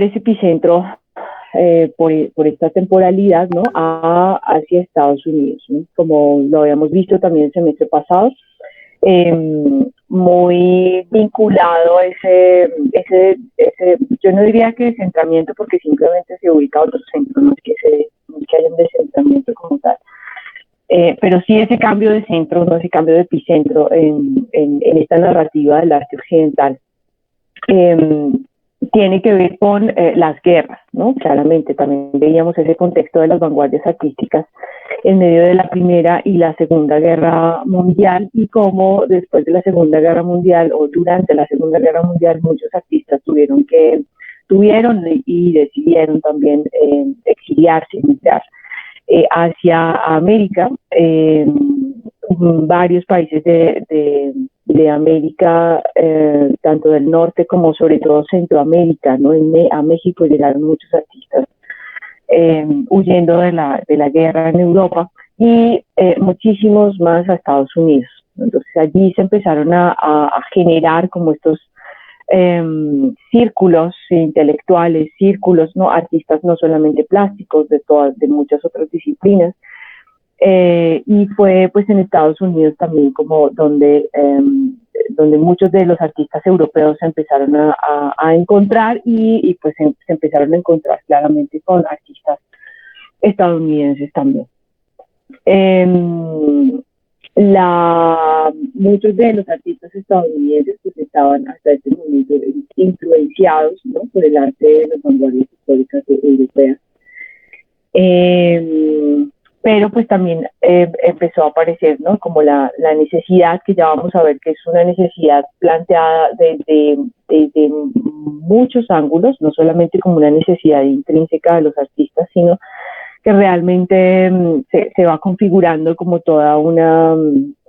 ese epicentro por esta temporalidad, ¿no? Hacia Estados Unidos, ¿no? Como lo habíamos visto también el semestre pasado, muy vinculado a yo no diría que descentramiento, porque simplemente se ubica a otro centro, no es que haya un descentramiento como tal, pero sí ese cambio de centro, no ese cambio de epicentro en esta narrativa del arte occidental. Tiene que ver con las guerras, ¿no? Claramente también veíamos ese contexto de las vanguardias artísticas en medio de la Primera y la Segunda Guerra Mundial, y cómo después de la Segunda Guerra Mundial o durante la Segunda Guerra Mundial muchos artistas tuvieron y decidieron también exiliarse, emigrar hacia América. Varios países de América, tanto del norte como sobre todo Centroamérica, ¿no? A México llegaron muchos artistas huyendo de la guerra en Europa, y muchísimos más a Estados Unidos. Entonces allí se empezaron a generar como estos círculos intelectuales, círculos, ¿no? Artistas no solamente plásticos, de muchas otras disciplinas. Y fue pues en Estados Unidos también como donde muchos de los artistas europeos se empezaron a encontrar, y pues se empezaron a encontrar claramente con artistas estadounidenses también. Muchos de los artistas estadounidenses pues estaban hasta este momento influenciados, ¿no? Por el arte de las vanguardias históricas europeas. Pero pues también empezó a aparecer, ¿no? Como la necesidad, que ya vamos a ver que es una necesidad planteada desde muchos ángulos, no solamente como una necesidad intrínseca de los artistas, sino que realmente se va configurando como toda un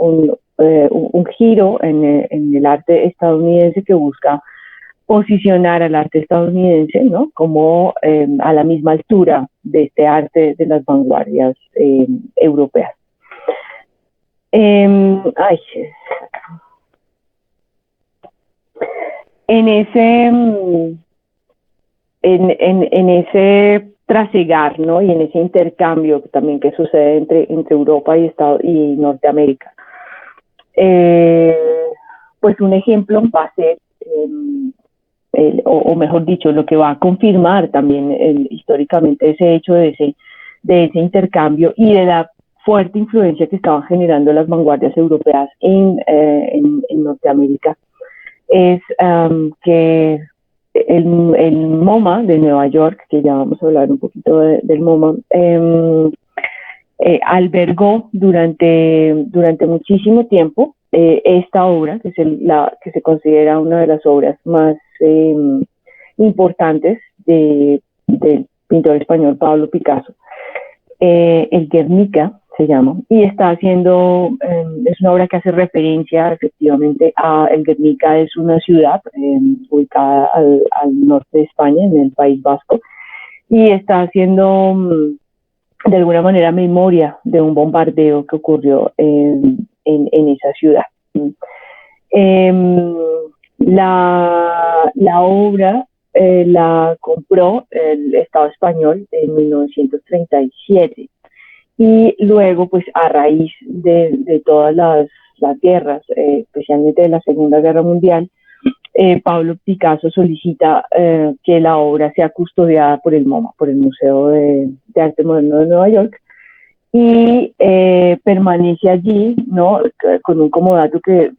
giro en el arte estadounidense, que busca posicionar al arte estadounidense, ¿no? Como a la misma altura de este arte de las vanguardias europeas. En ese trasegar, ¿no? Y en ese intercambio también que sucede entre Europa y Norteamérica, pues un ejemplo va a ser o mejor dicho, lo que va a confirmar también históricamente ese hecho de ese intercambio y de la fuerte influencia que estaban generando las vanguardias europeas en Norteamérica, es que el MoMA de Nueva York, que ya vamos a hablar un poquito del MoMA, albergó durante muchísimo tiempo esta obra, que que se considera una de las obras más importantes del pintor español Pablo Picasso. El Guernica se llama, y está haciendo, es una obra que hace referencia efectivamente a el Guernica. Es una ciudad ubicada al norte de España, en el País Vasco, y está haciendo de alguna manera memoria de un bombardeo que ocurrió en esa ciudad. La obra la compró el Estado español en 1937, y luego pues a raíz de todas las guerras, especialmente de la Segunda Guerra Mundial, Pablo Picasso solicita que la obra sea custodiada por el MoMA, por el Museo de Arte Moderno de Nueva York, y permanece allí, ¿no? Con un comodato que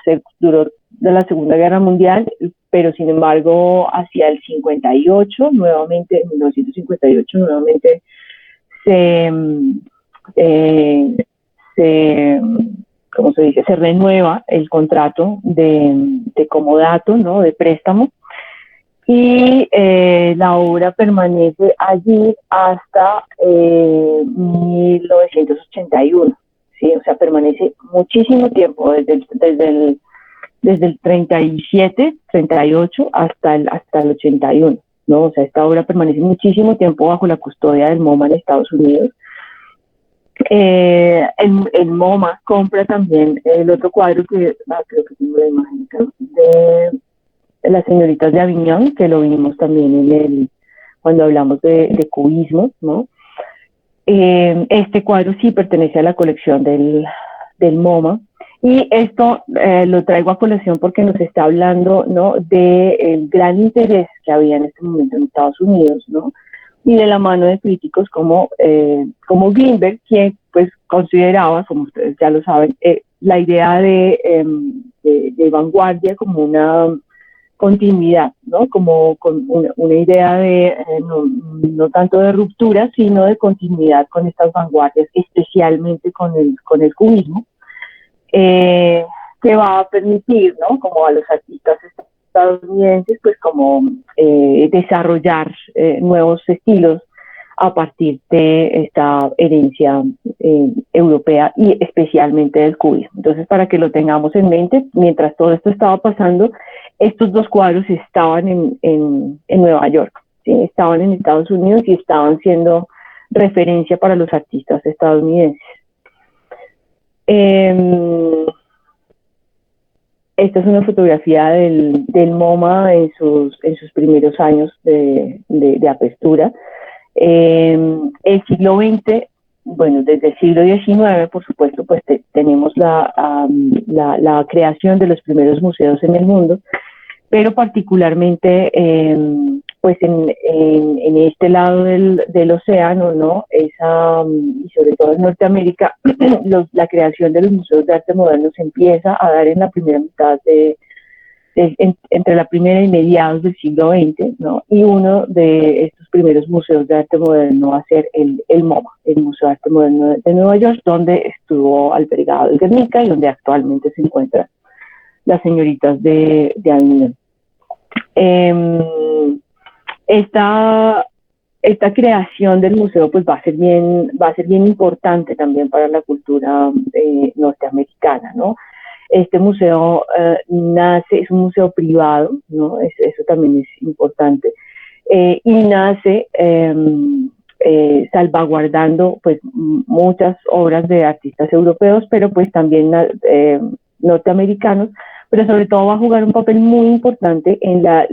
que duró de la Segunda Guerra Mundial, pero sin embargo hacia el 58, nuevamente, en 1958, nuevamente ¿cómo se dice? Se renueva el contrato de comodato, ¿no? De préstamo, y la obra permanece allí hasta 1981, ¿sí? O sea, permanece muchísimo tiempo, desde el 37, 38 hasta el 81, ¿no? O sea, esta obra permanece muchísimo tiempo bajo la custodia del MoMA en Estados Unidos. El MoMA compra también el otro cuadro que creo que tengo la imagen acá, Las señoritas de Aviñón, que lo vimos también cuando hablamos de cubismo, ¿no? Este cuadro sí pertenece a la colección del MoMA. Y esto lo traigo a colación porque nos está hablando, ¿no?, del gran interés que había en este momento en Estados Unidos, ¿no?, y de la mano de críticos como Greenberg, quien pues consideraba, como ustedes ya lo saben, la idea de vanguardia como una continuidad, ¿no? Como con una idea de no tanto de ruptura, sino de continuidad con estas vanguardias, especialmente con el cubismo, eh, que va a permitir, ¿no?, como a los artistas estadounidenses, pues como desarrollar nuevos estilos a partir de esta herencia europea y especialmente del cubismo. Entonces, para que lo tengamos en mente, mientras todo esto estaba pasando, estos dos cuadros estaban en Nueva York, ¿sí? Estaban en Estados Unidos y estaban siendo referencia para los artistas estadounidenses. Esta es una fotografía del MoMA en sus primeros años de apertura. El siglo XX, bueno, desde el siglo XIX, por supuesto, pues tenemos la creación de los primeros museos en el mundo, pero particularmente pues en este lado del océano, ¿no? Y sobre todo en Norteamérica, la creación de los museos de arte moderno se empieza a dar en la primera mitad entre la primera y mediados del siglo XX, ¿no? Y uno de estos primeros museos de arte moderno va a ser el MoMA, el Museo de Arte Moderno de Nueva York, donde estuvo albergado el Guernica y donde actualmente se encuentran las señoritas de Aviñón. Esta creación del museo pues va a ser bien importante también para la cultura norteamericana, ¿no? Este museo es un museo privado, ¿no? Eso también es importante, y nace salvaguardando pues muchas obras de artistas europeos, pero pues también norteamericanos, pero sobre todo va a jugar un papel muy importante en la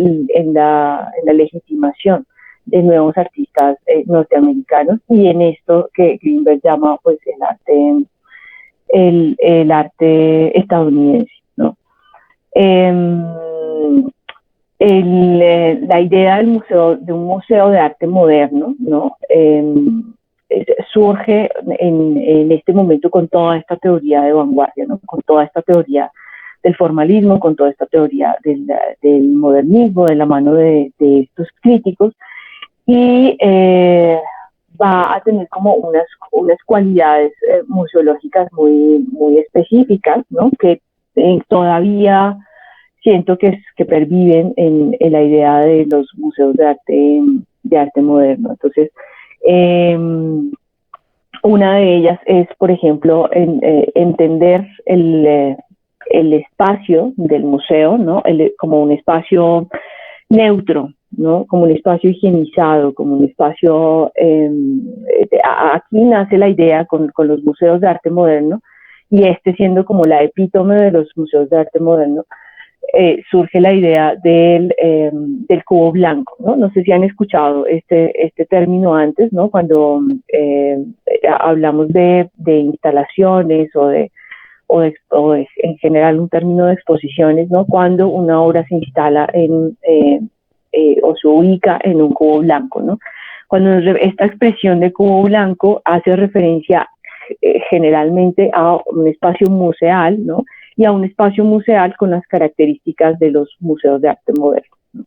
legitimación de nuevos artistas norteamericanos y en esto que Greenberg llama pues el arte estadounidense, ¿no? La idea de un museo de arte moderno, ¿no? Surge en este momento con toda esta teoría de vanguardia, ¿no? Con toda esta teoría del formalismo, con toda esta teoría del modernismo, de la mano de estos críticos, y va a tener como unas cualidades museológicas muy específicas, ¿no? Que todavía siento que perviven en la idea de los museos de arte moderno. Entonces, una de ellas es, por ejemplo, entender el espacio del museo, ¿no? Como un espacio neutro, ¿no? Como un espacio higienizado, como un espacio... aquí nace la idea con los museos de arte moderno, y siendo como la epítome de los museos de arte moderno, surge la idea del cubo blanco, ¿no? No sé si han escuchado este término antes, ¿no? Cuando hablamos de instalaciones o en general un término de exposiciones, ¿no? Cuando una obra se instala o se ubica en un cubo blanco, ¿no? Cuando esta expresión de cubo blanco hace referencia generalmente a un espacio museal, ¿no? Y a un espacio museal con las características de los museos de arte moderno, ¿no?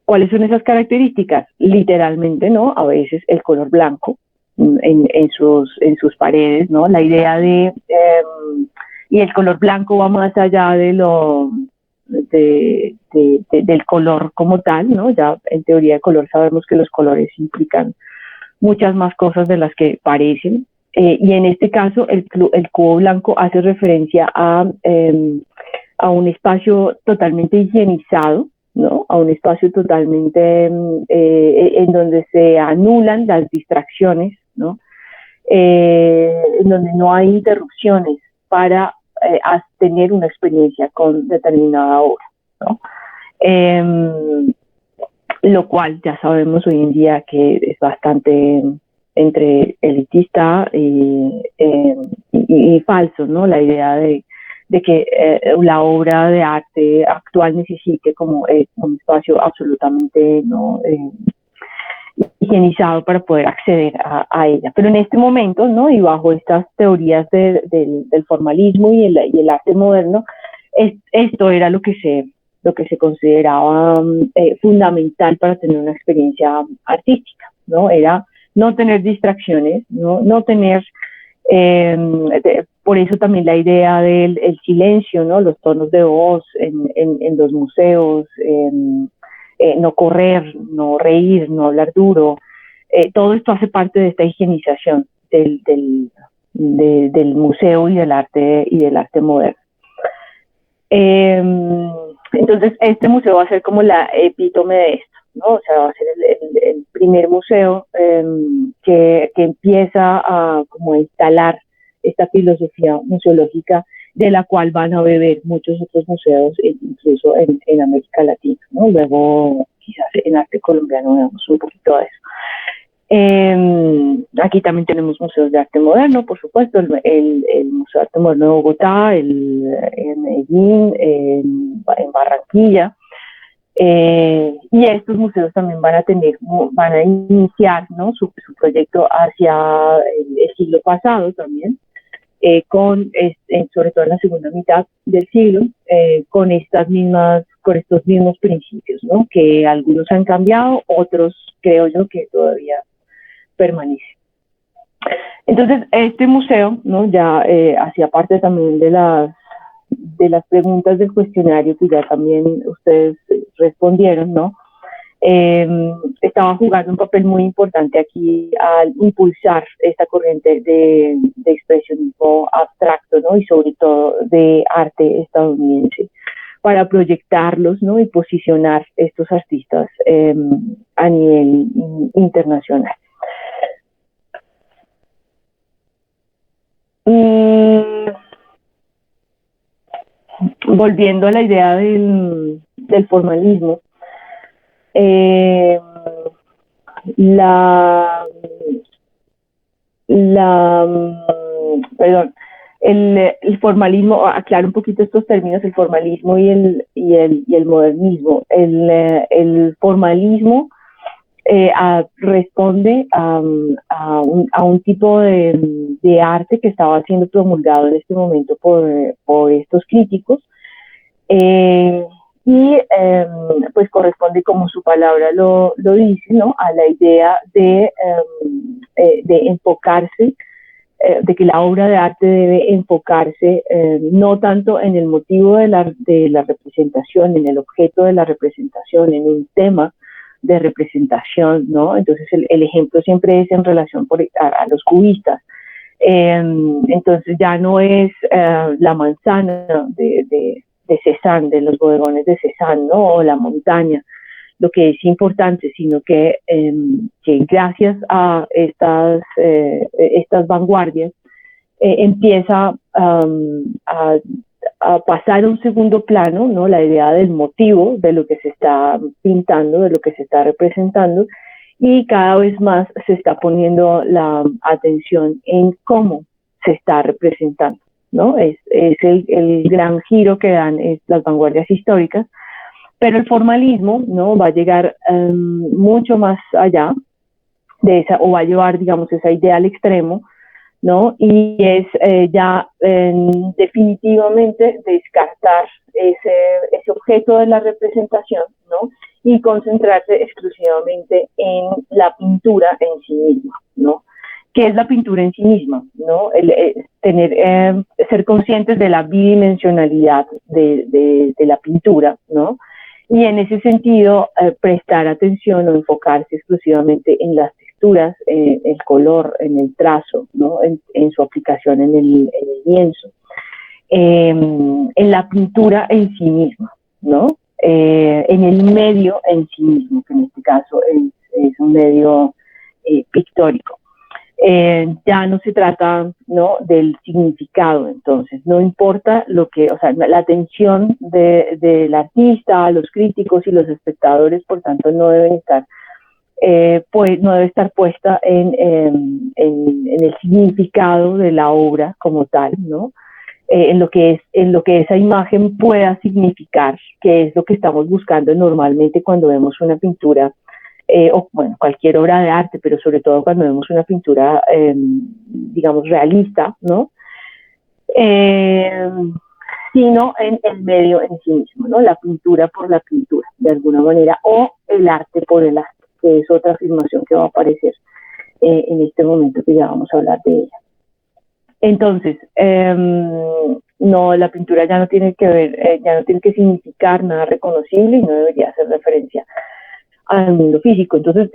¿Cuáles son esas características? Literalmente, ¿no? A veces el color blanco en sus paredes, ¿no? La idea y el color blanco va más allá del color como tal, ¿no? Ya en teoría de color sabemos que los colores implican muchas más cosas de las que parecen. Y en este caso, el cubo blanco hace referencia a un espacio totalmente higienizado, ¿no? A un espacio totalmente en donde se anulan las distracciones, ¿no? En donde no hay interrupciones para tener una experiencia con determinada obra, ¿no? Em, lo cual ya sabemos hoy en día que es bastante entre elitista y falso, ¿no? La idea de que la obra de arte actual necesite como un espacio absolutamente no higienizado para poder acceder a ella. Pero en este momento, ¿no? Y bajo estas teorías del formalismo y el arte moderno, esto era lo que se consideraba fundamental para tener una experiencia artística, ¿no? Era no tener distracciones, no tener, por eso también la idea del el silencio, ¿no? Los tonos de voz en los museos, no correr, no reír, no hablar duro, todo esto hace parte de esta higienización del museo y del arte moderno. Entonces, este museo va a ser como la epítome de esto, ¿no? O sea, va a ser el primer museo que empieza a como instalar esta filosofía museológica de la cual van a beber muchos otros museos, incluso en América Latina, ¿no? Luego, quizás en arte colombiano veamos un poquito de eso. Aquí también tenemos museos de arte moderno, por supuesto, el Museo de Arte Moderno de Bogotá, en Medellín, en Barranquilla, y estos museos también van a iniciar, ¿no? su proyecto hacia el siglo pasado también, sobre todo en la segunda mitad del siglo, con estos mismos principios, ¿no? Que algunos han cambiado, otros creo yo que todavía permanece. Entonces, este museo, ¿no? Ya hacía parte también de las preguntas del cuestionario que ya también ustedes respondieron, ¿no? Estaba jugando un papel muy importante aquí al impulsar esta corriente de expresionismo abstracto, ¿no? Y sobre todo de arte estadounidense, para proyectarlos, ¿no? Y posicionar estos artistas a nivel internacional. Volviendo a la idea del formalismo, perdón, el formalismo, aclaro un poquito estos términos, el formalismo y el modernismo. El formalismo responde a un tipo de arte que estaba siendo promulgado en este momento por estos críticos, pues corresponde, como su palabra lo dice, ¿no? A la idea de enfocarse, de que la obra de arte debe enfocarse no tanto en el motivo de la representación, en el objeto de la representación, en un tema de representación, ¿no? Entonces el ejemplo siempre es en relación a los cubistas. Entonces ya no es la manzana de Cézanne, de los bodegones de Cézanne, ¿no? O la montaña, lo que es importante, sino que gracias a estas vanguardias empieza a pasar a un segundo plano, ¿no? La idea del motivo de lo que se está pintando, de lo que se está representando, y cada vez más se está poniendo la atención en cómo se está representando, ¿no? Es el gran giro que dan las vanguardias históricas, pero el formalismo, ¿no? Va a llegar mucho más allá de esa, o va a llevar, digamos, esa idea al extremo, ¿no? Y es ya definitivamente descartar ese objeto de la representación, ¿no? Y concentrarse exclusivamente en la pintura en sí misma, ¿no? ¿Qué es la pintura en sí misma? ¿No? Ser conscientes de la bidimensionalidad de la pintura, ¿no? Y en ese sentido, prestar atención o enfocarse exclusivamente en las texturas, el color, en el trazo, ¿no? En su aplicación en el lienzo, en la pintura en sí misma, ¿no? En el medio en sí mismo, que en este caso es un medio pictórico. Ya no se trata, ¿no?, del significado. Entonces no importa lo que, o sea, la atención del artista, los críticos y los espectadores, por tanto, no deben estar pues no debe estar puesta en el significado de la obra como tal, ¿no? En lo que esa imagen pueda significar, que es lo que estamos buscando normalmente cuando vemos una pintura, o bueno, cualquier obra de arte, pero sobre todo cuando vemos una pintura, digamos, realista, ¿no? Eh, Sino en el medio en sí mismo, ¿no? La pintura por la pintura, de alguna manera, o el arte por el arte, que es otra afirmación que va a aparecer en este momento que ya vamos a hablar de ella. Entonces, no, la pintura ya no tiene que ver, ya no tiene que significar nada reconocible y no debería hacer referencia al mundo físico. Entonces,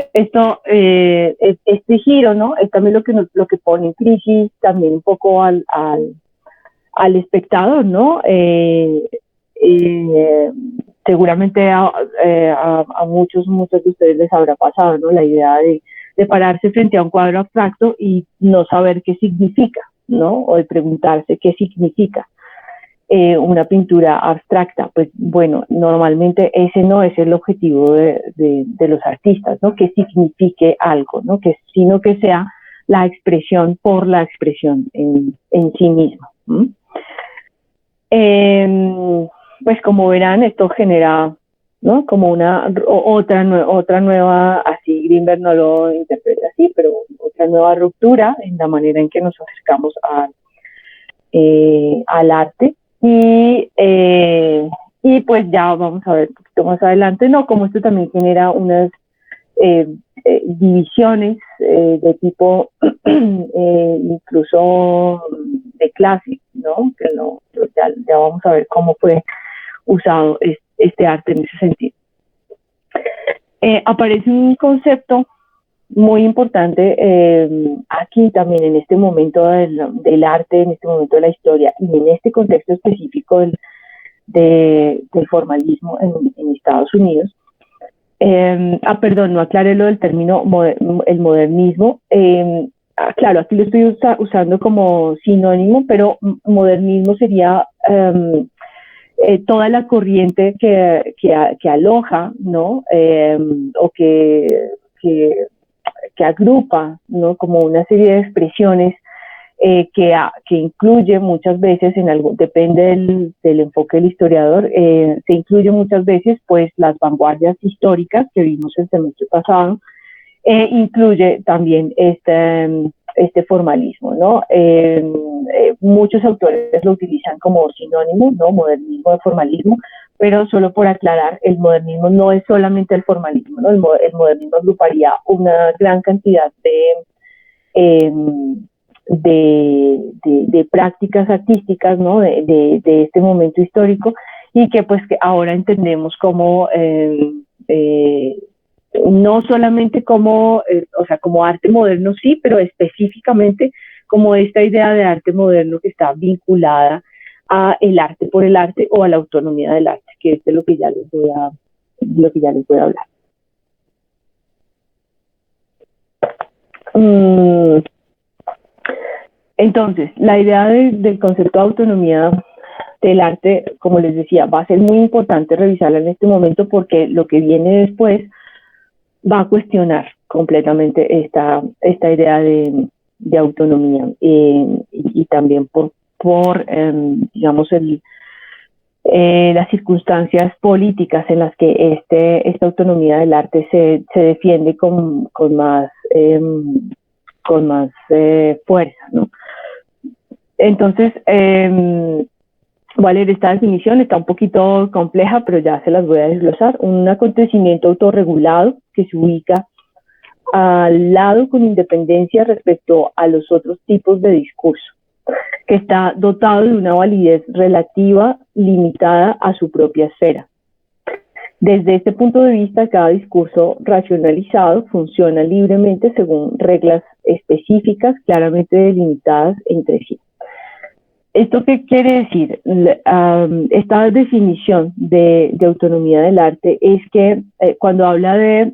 este giro, ¿no? Es también lo que pone en crisis también un poco al espectador, ¿no? Seguramente a muchos de ustedes les habrá pasado, ¿no? La idea de pararse frente a un cuadro abstracto y no saber qué significa, ¿no? O de preguntarse qué significa una pintura abstracta. Pues bueno, normalmente ese no es el objetivo de los artistas, ¿no? Que signifique algo, ¿no? Sino que sea la expresión por la expresión en sí mismo. Pues como verán, esto genera, ¿no?, como otra nueva, así Greenberg no lo interpreta así, pero otra nueva ruptura en la manera en que nos acercamos al arte. Y pues ya vamos a ver un poquito más adelante, ¿no?, como esto también genera unas divisiones de tipo incluso de clase, ¿no? Que no, ya vamos a ver cómo fue usado este arte en ese sentido. Aparece un concepto muy importante aquí también en este momento del arte, en este momento de la historia y en este contexto específico del formalismo en Estados Unidos. Perdón, no aclaré lo del término el modernismo. Claro, aquí lo estoy usando como sinónimo, pero modernismo sería toda la corriente que aloja, ¿no? O que agrupa, ¿no?, como una serie de expresiones que incluye muchas veces, depende del enfoque del historiador, se incluye muchas veces pues las vanguardias históricas que vimos el semestre pasado, incluye también este formalismo, ¿no? Muchos autores lo utilizan como sinónimo, ¿no? Modernismo de formalismo, pero solo por aclarar, el modernismo no es solamente el formalismo, ¿no? El modernismo agruparía una gran cantidad de prácticas artísticas, ¿no?, de este momento histórico, y que pues que ahora entendemos como no solamente como, o sea, como arte moderno, sí, pero específicamente como esta idea de arte moderno que está vinculada a el arte por el arte o a la autonomía del arte, que es de lo que ya les voy a hablar. Entonces, la idea del concepto de autonomía del arte, como les decía, va a ser muy importante revisarla en este momento porque lo que viene después va a cuestionar completamente esta idea de autonomía y también por digamos, las circunstancias políticas en las que esta autonomía del arte se defiende con más fuerza, ¿no? Entonces, voy a leer esta definición, está un poquito compleja, pero ya se las voy a desglosar. Un acontecimiento autorregulado que se ubica al lado con independencia respecto a los otros tipos de discurso, que está dotado de una validez relativa limitada a su propia esfera. Desde este punto de vista, cada discurso racionalizado funciona libremente según reglas específicas claramente delimitadas entre sí. ¿Esto qué quiere decir? Esta definición de autonomía del arte es que cuando habla de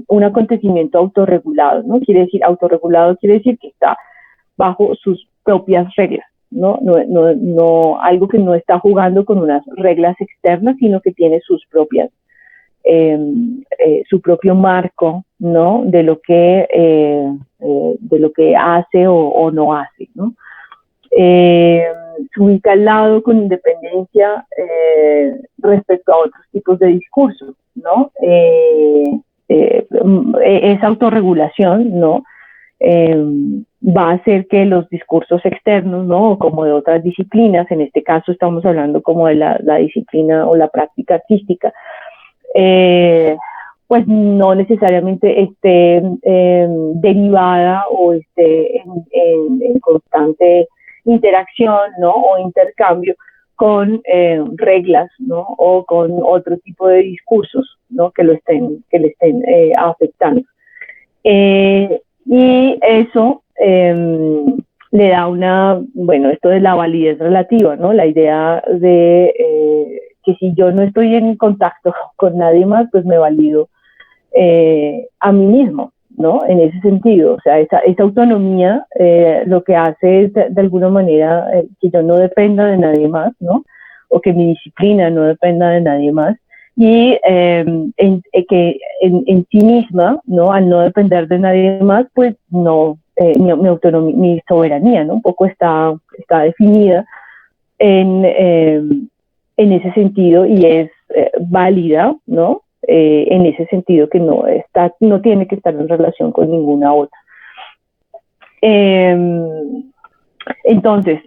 un acontecimiento autorregulado, ¿no? Autorregulado quiere decir que está bajo sus propias reglas, ¿no? No algo que no está jugando con unas reglas externas, sino que tiene sus propias, su propio marco, ¿no? De lo que hace o no hace, ¿no? Se ubica al lado con independencia respecto a otros tipos de discursos, ¿no? Esa autorregulación, ¿no? Va a hacer que los discursos externos, ¿no? Como de otras disciplinas, en este caso estamos hablando como de la disciplina o la práctica artística, pues no necesariamente esté derivada o esté en constante interacción, ¿no? O intercambio con reglas, ¿no? O con otro tipo de discursos, ¿no? Que le estén afectando. Y eso le da bueno, esto de la validez relativa, ¿no? La idea de que si yo no estoy en contacto con nadie más, pues me valido a mí mismo, ¿no? En ese sentido, o sea, esa autonomía lo que hace es de alguna manera que yo no dependa de nadie más, ¿no? O que mi disciplina no dependa de nadie más. Y que en sí misma, ¿no? Al no depender de nadie más, pues no, mi autonomía, mi soberanía, ¿no? Un poco está definida en ese sentido y es válida, ¿no? En ese sentido que no tiene que estar en relación con ninguna otra. Entonces,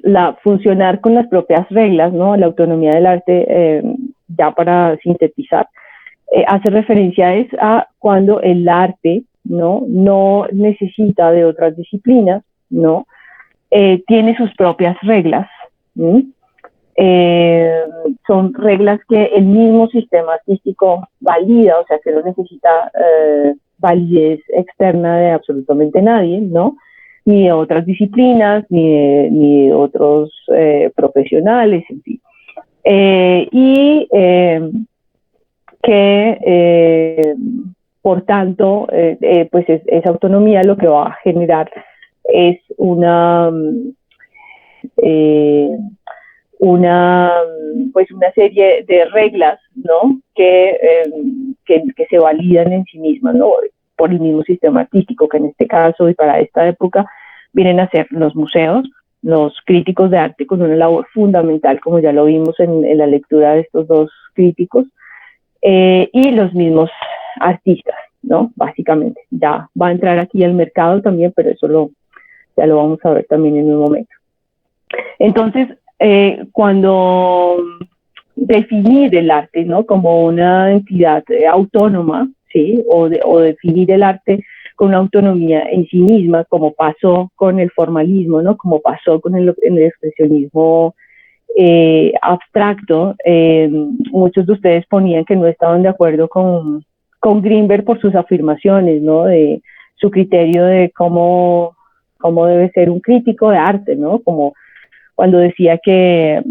funcionar con las propias reglas, ¿no? La autonomía del arte, ya para sintetizar, hace referencia a cuando el arte no necesita de otras disciplinas, ¿no? Tiene sus propias reglas, son reglas que el mismo sistema artístico valida, o sea que no necesita validez externa de absolutamente nadie, ¿no? Ni de otras disciplinas, ni de otros profesionales, en fin. Por tanto, pues esa autonomía lo que va a generar es una serie de reglas, ¿no? Que se validan en sí mismas, ¿no? Por el mismo sistema artístico, que en este caso y para esta época vienen a ser los museos, los críticos de arte con una labor fundamental, como ya lo vimos en la lectura de estos dos críticos, y los mismos artistas, ¿no? Básicamente. Ya va a entrar aquí el mercado también, pero eso ya lo vamos a ver también en un momento. Entonces, cuando definir el arte, ¿no? Como una entidad autónoma, ¿sí? O definir el arte con una autonomía en sí misma, como pasó con el formalismo, ¿no? Como pasó con el expresionismo abstracto. Muchos de ustedes ponían que no estaban de acuerdo con Grinberg por sus afirmaciones, ¿no? De su criterio de cómo debe ser un crítico de arte, ¿no? Como cuando decía que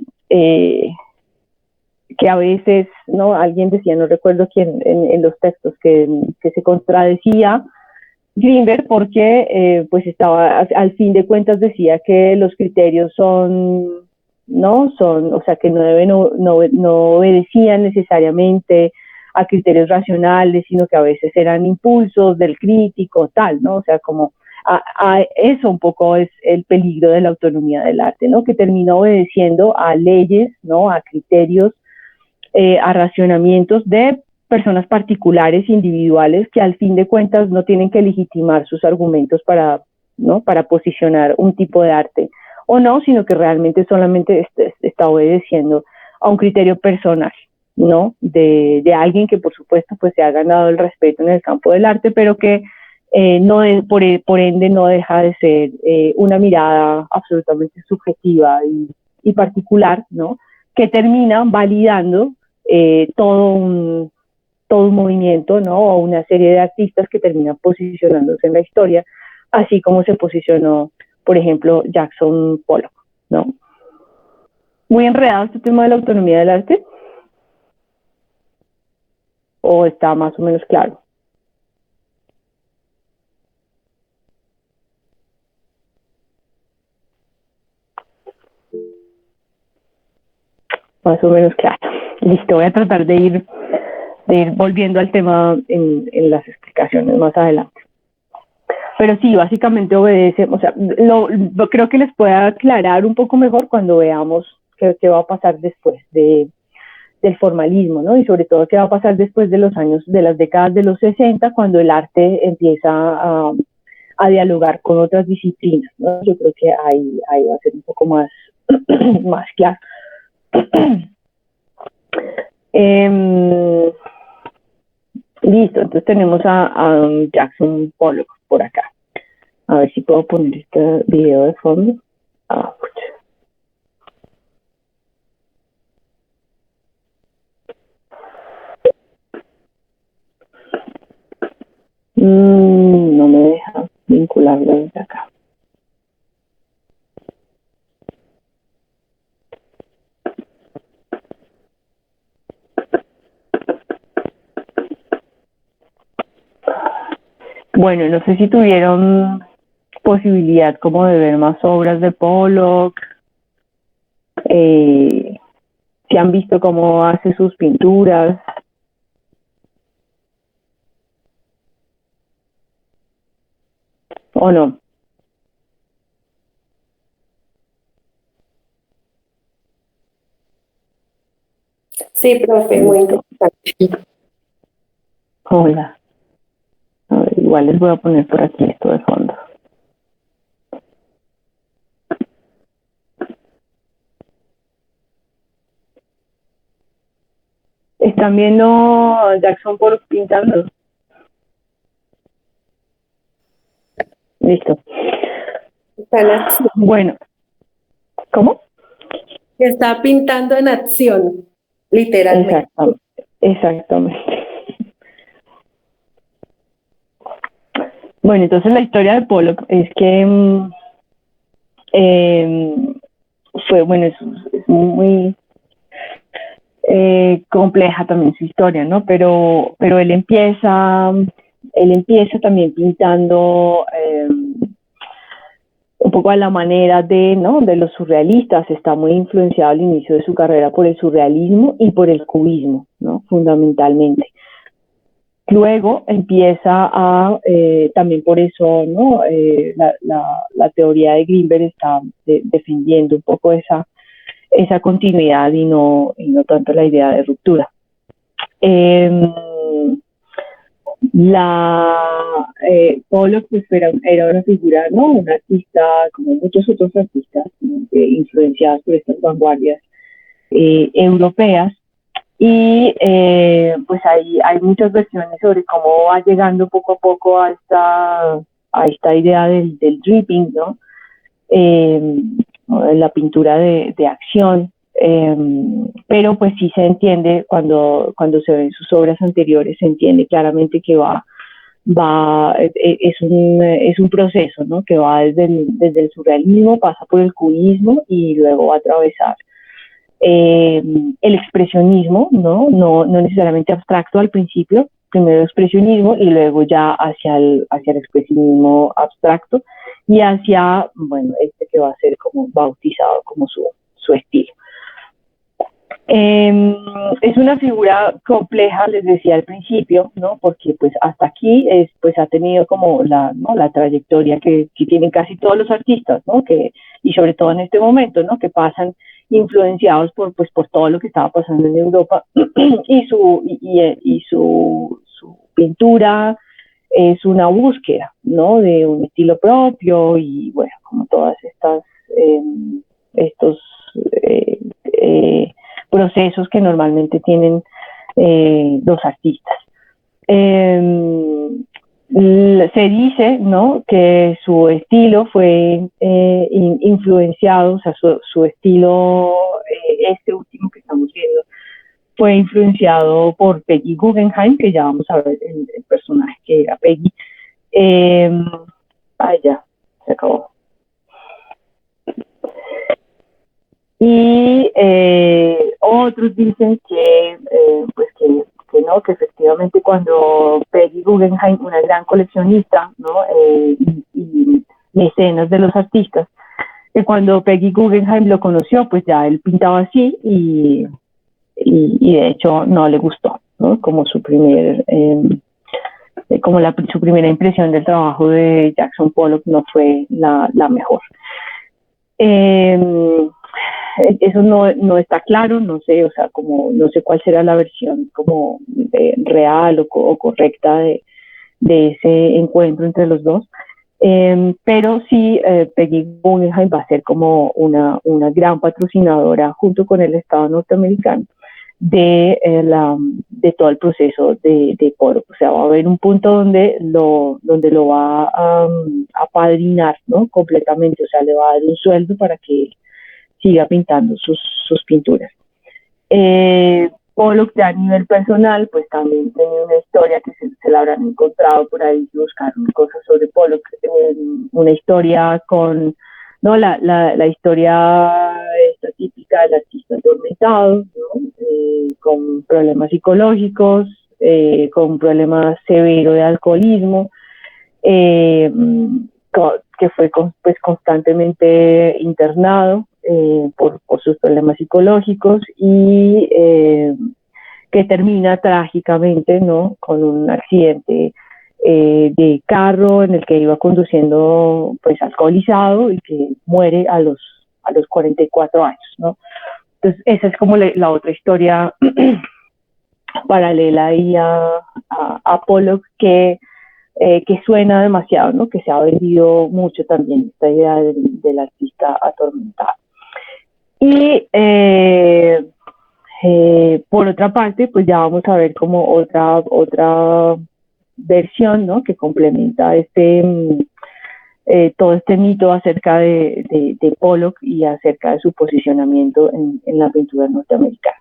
a veces, ¿no? Alguien decía, no recuerdo quién en los textos, que se contradecía Grinberg porque pues al fin de cuentas decía que los criterios o sea, que no obedecían necesariamente a criterios racionales, sino que a veces eran impulsos del crítico, tal, ¿no? O sea, como eso un poco es el peligro de la autonomía del arte, ¿no? Que termina obedeciendo a leyes, ¿no? A criterios, a racionamientos de personas particulares, individuales, que al fin de cuentas no tienen que legitimar sus argumentos para posicionar un tipo de arte o no, sino que realmente solamente está obedeciendo a un criterio personal, ¿no? De alguien que por supuesto pues se ha ganado el respeto en el campo del arte, pero que por ende no deja de ser una mirada absolutamente subjetiva y particular, ¿no? Que termina validando todo un movimiento, ¿no? O una serie de artistas que terminan posicionándose en la historia, así como se posicionó, por ejemplo, Jackson Pollock, ¿no? muy enredado este tema de la autonomía del arte? ¿O está más o menos claro? Más o menos claro. Listo, voy a tratar de ir volviendo al tema en las explicaciones más adelante. Pero sí, básicamente obedece, o sea, creo que les pueda aclarar un poco mejor cuando veamos qué va a pasar después del formalismo, ¿no? Y sobre todo qué va a pasar después de los años, de las décadas de los 60, cuando el arte empieza a dialogar con otras disciplinas, ¿no? Yo creo que ahí va a ser un poco más, más claro. Listo, entonces tenemos a Jackson Pollock por acá. A ver si puedo poner este video de fondo. Ah, no me deja vincularlo desde acá. Bueno, no sé si tuvieron posibilidad como de ver más obras de Pollock, si han visto cómo hace sus pinturas. ¿O no? Sí, profe, muy interesante. Hola. A ver, igual les voy a poner por aquí esto de fondo. ¿Están viendo a Jackson Pollock pintando? Listo. Está en acción. Bueno, ¿cómo? Está pintando en acción, literalmente. Exactamente. Exactamente. Bueno, entonces la historia de Pollock es que eh, fue, bueno, es muy compleja también su historia, ¿no? Pero él empieza también pintando un poco a la manera de, ¿no? De los surrealistas. Está muy influenciado al inicio de su carrera por el surrealismo y por el cubismo, ¿no? Fundamentalmente. Luego empieza también por eso, ¿no? La teoría de Grinberg está defendiendo un poco esa continuidad y no tanto la idea de ruptura. Eh, Pollock pues era una figura, ¿no? Un artista, como muchos otros artistas, ¿no? Influenciados por estas vanguardias europeas. Y pues hay muchas versiones sobre cómo va llegando poco a poco a esta idea del dripping, ¿no? Eh, la pintura de acción, pero pues sí se entiende cuando se ven sus obras anteriores, se entiende claramente que es un proceso, ¿no? Que va desde el surrealismo, pasa por el cubismo y luego va a atravesar el expresionismo, ¿no? No necesariamente abstracto al principio, primero expresionismo y luego ya hacia el expresionismo abstracto y hacia, bueno, este que va a ser como bautizado como su estilo. Es una figura compleja, les decía al principio, ¿no? Porque pues hasta aquí pues ha tenido como ¿no? La trayectoria que tienen casi todos los artistas, ¿no? Y sobre todo en este momento, ¿no? Que pasan influenciados por todo lo que estaba pasando en Europa y su pintura es una búsqueda, ¿no? De un estilo propio y bueno, como todas estos eh, eh, procesos que normalmente tienen los artistas. Se dice, ¿no? Que su estilo fue influenciado, o sea, su estilo, este último que estamos viendo, fue influenciado por Peggy Guggenheim, que ya vamos a ver el personaje que era Peggy. Ya, se acabó. Y otros dicen que, pues que no, que efectivamente cuando Peggy Guggenheim, una gran coleccionista, ¿no? Y mecenas de los artistas, que cuando Peggy Guggenheim lo conoció, pues ya él pintaba así y de hecho no le gustó, ¿no? Como su su primera impresión del trabajo de Jackson Pollock no fue la mejor. Eso no está claro, no sé, o sea, como no sé cuál será la versión como real o correcta de ese encuentro entre los dos. Pero sí, Peggy Guggenheim va a ser como una gran patrocinadora junto con el Estado norteamericano de todo el proceso de Pollock. O sea, va a haber un punto donde lo va a padrinar, ¿no? Completamente, o sea, le va a dar un sueldo para que siga pintando sus pinturas. Pollock, ya a nivel personal, pues también tenía una historia que se la habrán encontrado por ahí, buscaron cosas sobre Pollock, una historia con, ¿no? La historia esta típica del artista atormentado, ¿no? Con problemas psicológicos, con problemas severos de alcoholismo, que fue pues constantemente internado por sus problemas psicológicos y que termina trágicamente, ¿no? Con un accidente de carro en el que iba conduciendo pues alcoholizado y que muere a los 44 años, ¿no? Entonces esa es como la otra historia paralela ahí a Pollock que suena demasiado, ¿no? Que se ha vendido mucho también esta idea del artista atormentado. Y por otra parte, pues ya vamos a ver como otra versión, ¿no? Que complementa todo este mito acerca de Pollock y acerca de su posicionamiento en la pintura norteamericana.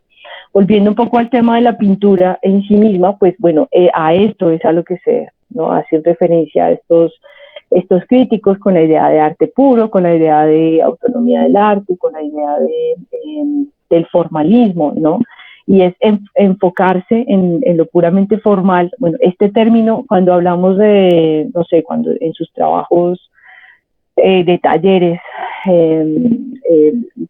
Volviendo un poco al tema de la pintura en sí misma, pues bueno, a esto es a lo que se, ¿no? Hace referencia a estos críticos con la idea de arte puro, con la idea de autonomía del arte, con la idea del formalismo, ¿no? Y es enfocarse en lo puramente formal. Bueno, este término, cuando hablamos de, no sé, cuando en sus trabajos de talleres,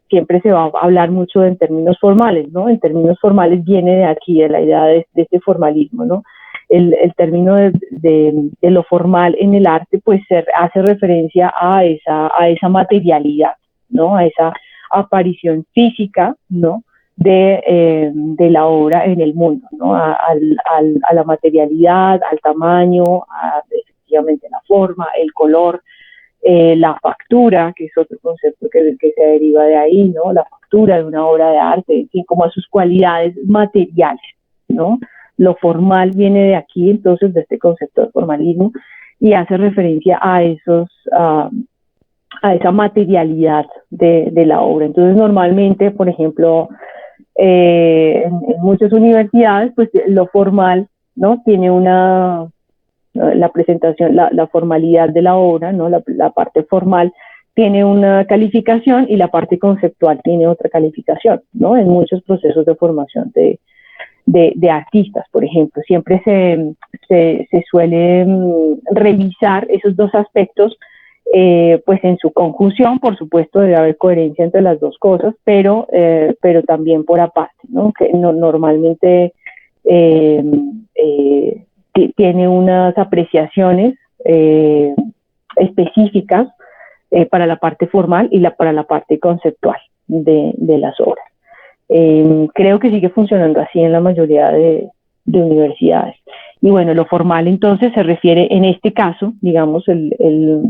siempre se va a hablar mucho en términos formales, ¿no? En términos formales viene de aquí, de la idea de este formalismo, ¿no? El término de lo formal en el arte, pues hace referencia a esa materialidad, ¿no? A esa aparición física, ¿no? De la obra en el mundo, ¿no? A la materialidad, al tamaño, efectivamente la forma, el color, la factura, que es otro concepto que se deriva de ahí, ¿no? La factura de una obra de arte, en fin, como a sus cualidades materiales, ¿no? Lo formal viene de aquí, entonces, de este concepto de formalismo, y hace referencia a esa materialidad de la obra. Entonces, normalmente, por ejemplo, en muchas universidades, pues lo formal, ¿no? Tiene la presentación, la formalidad de la obra, ¿no? La parte formal tiene una calificación y la parte conceptual tiene otra calificación, ¿no? En muchos procesos de formación de artistas, por ejemplo, siempre se suele revisar esos dos aspectos, pues en su conjunción, por supuesto, debe haber coherencia entre las dos cosas, pero también por aparte, ¿no? Que normalmente tiene unas apreciaciones específicas para la parte formal y para la parte conceptual de las obras. Creo que sigue funcionando así en la mayoría de universidades. Y bueno, lo formal entonces se refiere, en este caso, digamos, el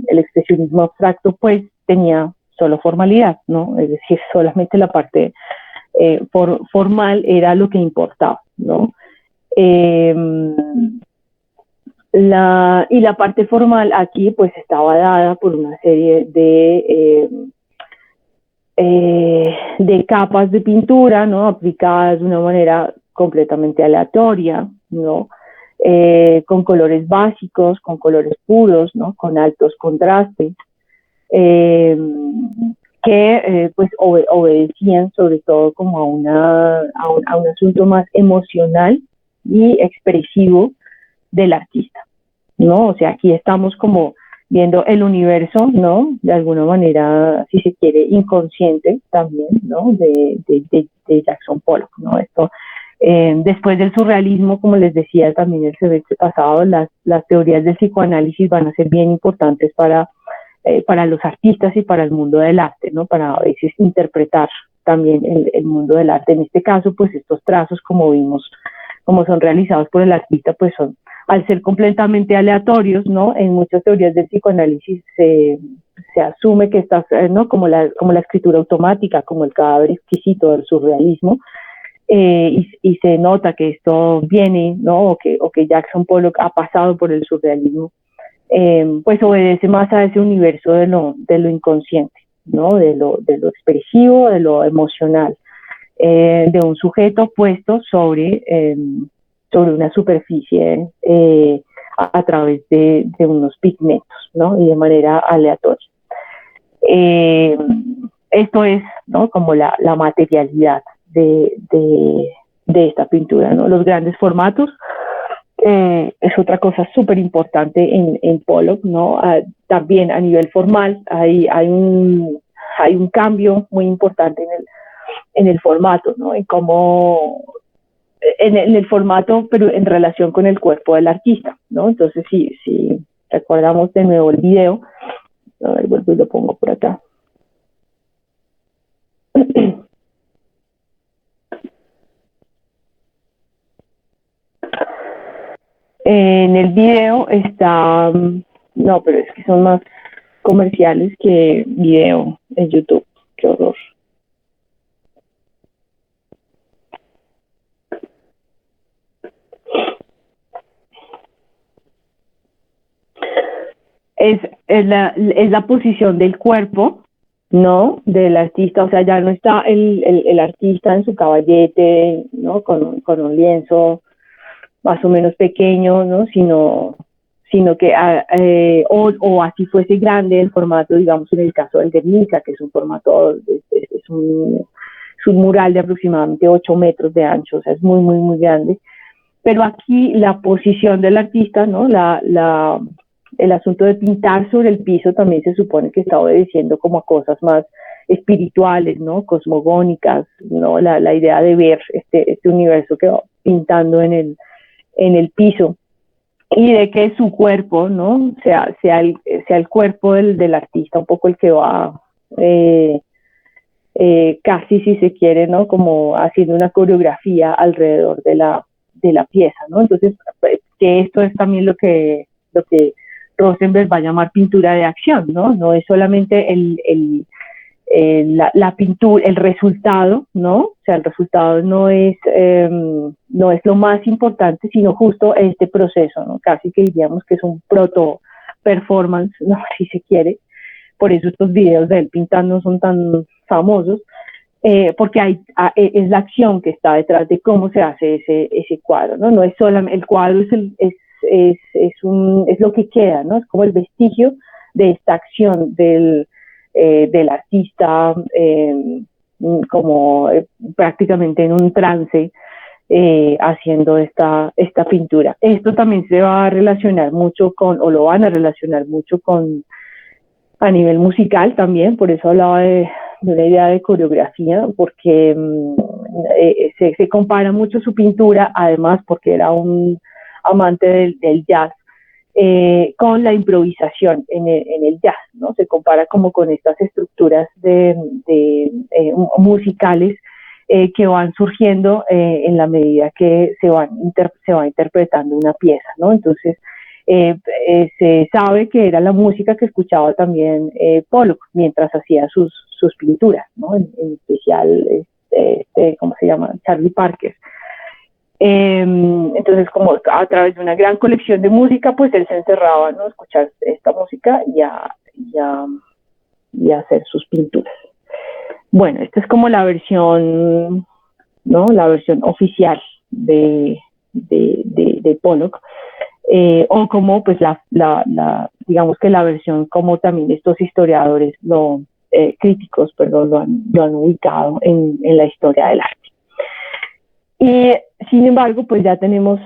expresionismo abstracto, pues tenía solo formalidad, ¿no? Es decir, solamente la parte formal era lo que importaba, ¿no? Y la parte formal aquí pues estaba dada por una serie de capas de pintura, ¿no? Aplicadas de una manera completamente aleatoria, ¿no? Con colores básicos, con colores puros, ¿no? Con altos contrastes, que pues obedecían sobre todo como a un asunto más emocional y expresivo del artista, ¿no? O sea, aquí estamos como viendo el universo, ¿no? De alguna manera, si se quiere, inconsciente también, ¿no? De Jackson Pollock, ¿no? Esto, después del surrealismo, como les decía también el semestre pasado, las teorías del psicoanálisis van a ser bien importantes para los artistas y para el mundo del arte, ¿no? Para a veces interpretar también el mundo del arte. En este caso, pues estos trazos, como vimos, como son realizados por el artista, pues son, al ser completamente aleatorios, ¿no? En muchas teorías del psicoanálisis se asume que estas, ¿no? Como la escritura automática, como el cadáver exquisito del surrealismo, y se nota que esto viene, ¿no? O que Jackson Pollock ha pasado por el surrealismo, pues obedece más a ese universo de lo inconsciente, ¿no? De lo expresivo, de lo emocional, de un sujeto puesto sobre una superficie a través de unos pigmentos, ¿no? Y de manera aleatoria. Esto es, ¿no? Como la materialidad de esta pintura, ¿no? Los grandes formatos es otra cosa súper importante en Pollock, ¿no? También a nivel formal hay un cambio muy importante en el formato, ¿no? En cómo, en el formato, pero en relación con el cuerpo del artista, ¿no? Entonces, si recordamos de nuevo el video, a ver, vuelvo y lo pongo por acá. En el video está, no, pero es que son más comerciales que video en YouTube. Qué horror. Es la posición del cuerpo, ¿no? Del artista, o sea, ya no está el artista en su caballete, ¿no? Con un lienzo más o menos pequeño, ¿no? Sino que, o así fuese grande el formato, digamos, en el caso del Guernica, que es un formato, es un mural de aproximadamente 8 metros de ancho, o sea, es muy, muy, muy grande. Pero aquí la posición del artista, ¿no? El asunto de pintar sobre el piso también se supone que está obedeciendo como a cosas más espirituales, ¿no? Cosmogónicas, ¿no? La idea de ver este universo que va pintando en el piso, y de que su cuerpo, ¿no? Sea el cuerpo del artista un poco el que va casi, si se quiere, ¿no? Como haciendo una coreografía alrededor de la pieza, ¿no? Entonces, que esto es también lo que Rosenberg va a llamar pintura de acción, ¿no? No es solamente la pintura, el resultado, ¿no? O sea, el resultado no es lo más importante, sino justo este proceso, ¿no? Casi que diríamos que es un proto-performance, ¿no? Si se quiere. Por eso estos videos de él pintando son tan famosos, porque es la acción que está detrás de cómo se hace ese cuadro, ¿no? No es solamente, el cuadro es lo que queda, ¿no? Es como el vestigio de esta acción del artista, como prácticamente en un trance, haciendo esta pintura. Esto también se va a relacionar mucho o lo van a relacionar mucho a nivel musical también, por eso hablaba de una idea de coreografía, porque se compara mucho su pintura, además porque era un amante del jazz, con la improvisación en el jazz, ¿no? Se compara como con estas estructuras musicales que van surgiendo en la medida que se va interpretando una pieza, ¿no? Entonces, se sabe que era la música que escuchaba también Pollock mientras hacía sus pinturas, ¿no? En especial, ¿cómo se llama? Charlie Parker. Entonces, como a través de una gran colección de música, pues él se encerraba, ¿no? A escuchar esta música y a hacer sus pinturas. Bueno, esta es como la versión, ¿no? La versión oficial de Pollock. O como pues digamos que la versión como también estos historiadores lo críticos, perdón, lo han ubicado en la historia del arte. Y sin embargo, pues ya tenemos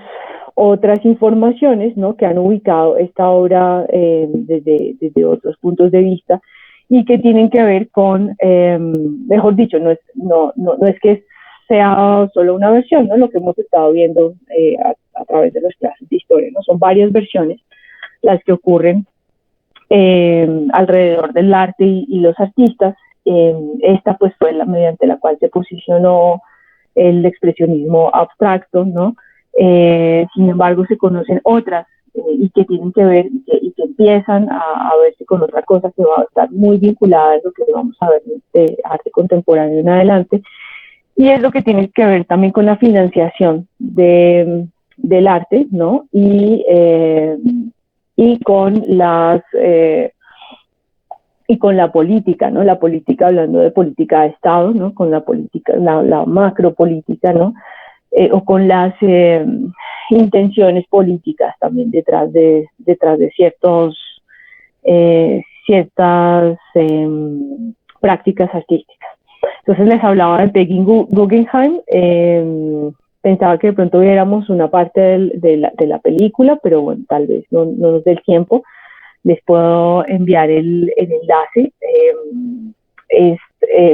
otras informaciones, ¿no?, que han ubicado esta obra desde otros puntos de vista y que tienen que ver con, mejor dicho, no es que sea solo una versión, ¿no?, lo que hemos estado viendo a través de las clases de historia, ¿no? Son varias versiones las que ocurren alrededor del arte y los artistas. Esta pues fue mediante la cual se posicionó el expresionismo abstracto, ¿no? Sin embargo, se conocen otras y que tienen que ver y que empiezan a verse con otra cosa que va a estar muy vinculada a lo que vamos a ver de arte contemporáneo en adelante, y es lo que tiene que ver también con la financiación del arte, ¿no? Y con y con la política, ¿no? La política, hablando de política de Estado, ¿no? Con la política, la macropolítica, ¿no? O con las intenciones políticas también detrás de ciertas prácticas artísticas. Entonces les hablaba de Peggy Guggenheim. Pensaba que de pronto viéramos una parte de la película, pero bueno, tal vez no nos dé el tiempo. Les puedo enviar el enlace.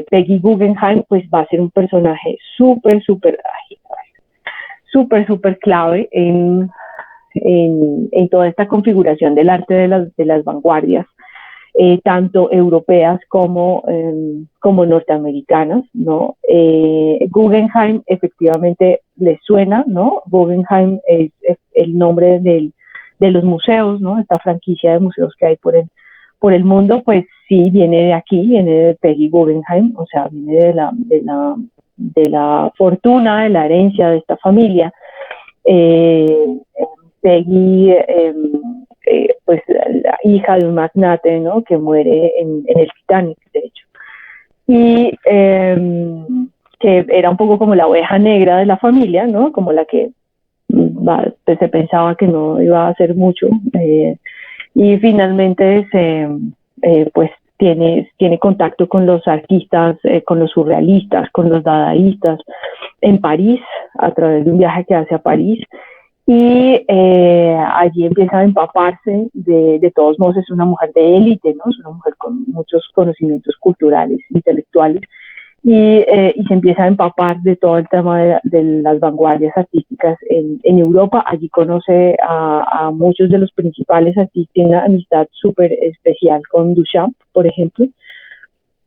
Peggy Guggenheim pues va a ser un personaje súper clave en toda esta configuración del arte de las vanguardias, tanto europeas como norteamericanas, ¿no? Guggenheim efectivamente les suena, ¿no? Guggenheim es el nombre de los museos, ¿no? Esta franquicia de museos que hay por el mundo, pues sí, viene de aquí, viene de Peggy Guggenheim, o sea, viene de la fortuna, de la herencia de esta familia. Peggy, pues la hija de un magnate, ¿no?, que muere en el Titanic, de hecho. Y que era un poco como la oveja negra de la familia, ¿no?, como la que se pensaba que no iba a hacer mucho, y finalmente pues tiene contacto con los artistas, con los surrealistas, con los dadaístas en París, a través de un viaje que hace a París, y allí empieza a empaparse. De todos modos es una mujer de élite, ¿no? Es una mujer con muchos conocimientos culturales, intelectuales, y se empieza a empapar de todo el tema de las vanguardias artísticas en Europa. Allí conoce a muchos de los principales artistas, tiene una amistad súper especial con Duchamp, por ejemplo.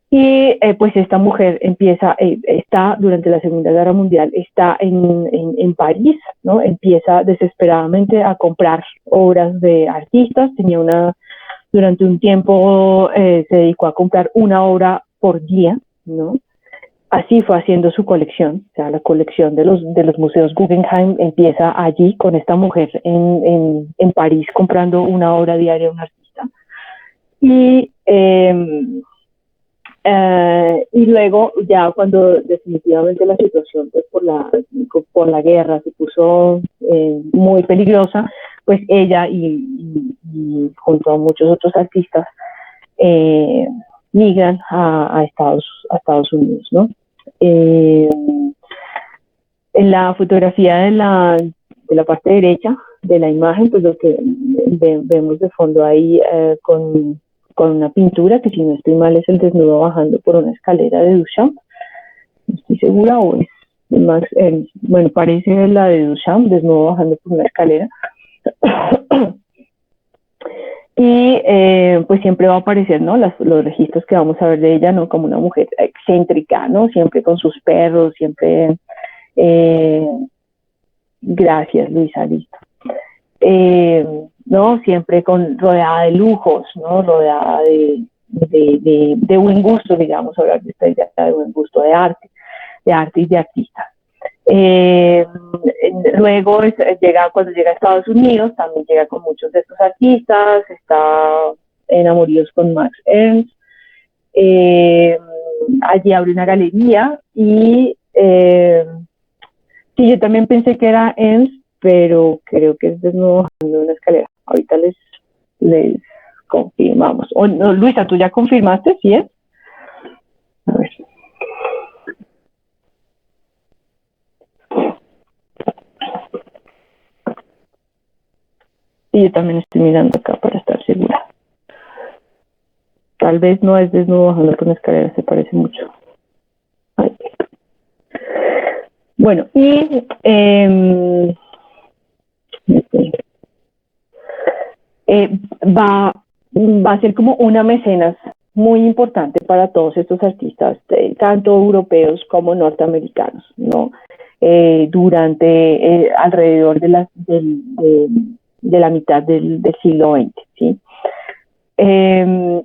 Y pues esta mujer está durante la Segunda Guerra Mundial, está en París, ¿no? Empieza desesperadamente a comprar obras de artistas. Durante un tiempo se dedicó a comprar una obra por día, ¿no? Así fue haciendo su colección, o sea, la colección de los museos Guggenheim empieza allí con esta mujer en París comprando una obra diaria de un artista. Y luego ya cuando definitivamente la situación pues por la guerra se puso muy peligrosa, pues ella y junto a muchos otros artistas migran a Estados Unidos, ¿no? En la fotografía de la parte derecha de la imagen, pues lo que vemos de fondo ahí con una pintura que, si no estoy mal, es el desnudo bajando por una escalera de Duchamp. No estoy segura, o es más, bueno, parece la de Duchamp, desnudo bajando por una escalera. Y pues siempre va a aparecer, ¿no?, los registros que vamos a ver de ella, ¿no?, como una mujer excéntrica, ¿no?, siempre con sus perros, siempre gracias, Luisa, listo. ¿No? Siempre rodeada de lujos, ¿no?, rodeada de buen gusto, digamos, hablar de esta idea de buen gusto de arte y de artistas. Luego cuando llega a Estados Unidos, también llega con muchos de estos artistas, está en amoríos con Max Ernst. Allí abre una galería y sí, yo también pensé que era Ernst, pero creo que es desnudo bajando una escalera. Ahorita les confirmamos. No, Luisa, ¿tú ya confirmaste? ¿Sí es? Sí, yo también estoy mirando acá para estar segura. Tal vez no es desnudo bajando por una escalera, se parece mucho. Ay. Bueno, y va a ser como una mecenas muy importante para todos estos artistas, tanto europeos como norteamericanos, ¿no? Durante alrededor de la mitad del siglo XX, ¿sí?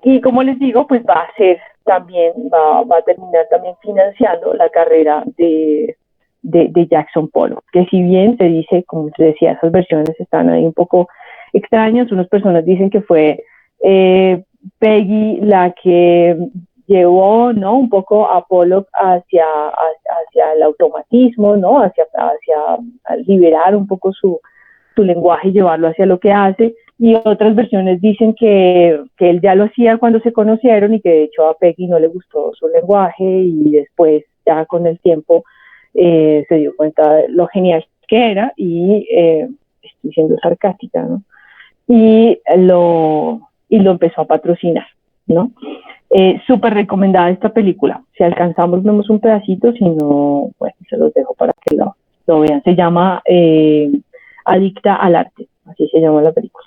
Y como les digo, pues va a ser también, va a terminar también financiando la carrera de Jackson Pollock, que si bien se dice, como te decía, esas versiones están ahí un poco extrañas, unas personas dicen que fue Peggy la que llevó, ¿no?, un poco a Pollock hacia el automatismo, ¿no?, hacia liberar un poco su lenguaje y llevarlo hacia lo que hace, y otras versiones dicen que él ya lo hacía cuando se conocieron y que de hecho a Peggy no le gustó su lenguaje y después ya con el tiempo se dio cuenta de lo genial que era y estoy siendo sarcástica, ¿no? Y lo empezó a patrocinar, ¿no? Súper recomendada esta película. Si alcanzamos vemos un pedacito, si no, bueno, se los dejo para que lo vean. Se llama Adicta al arte, así se llama la película.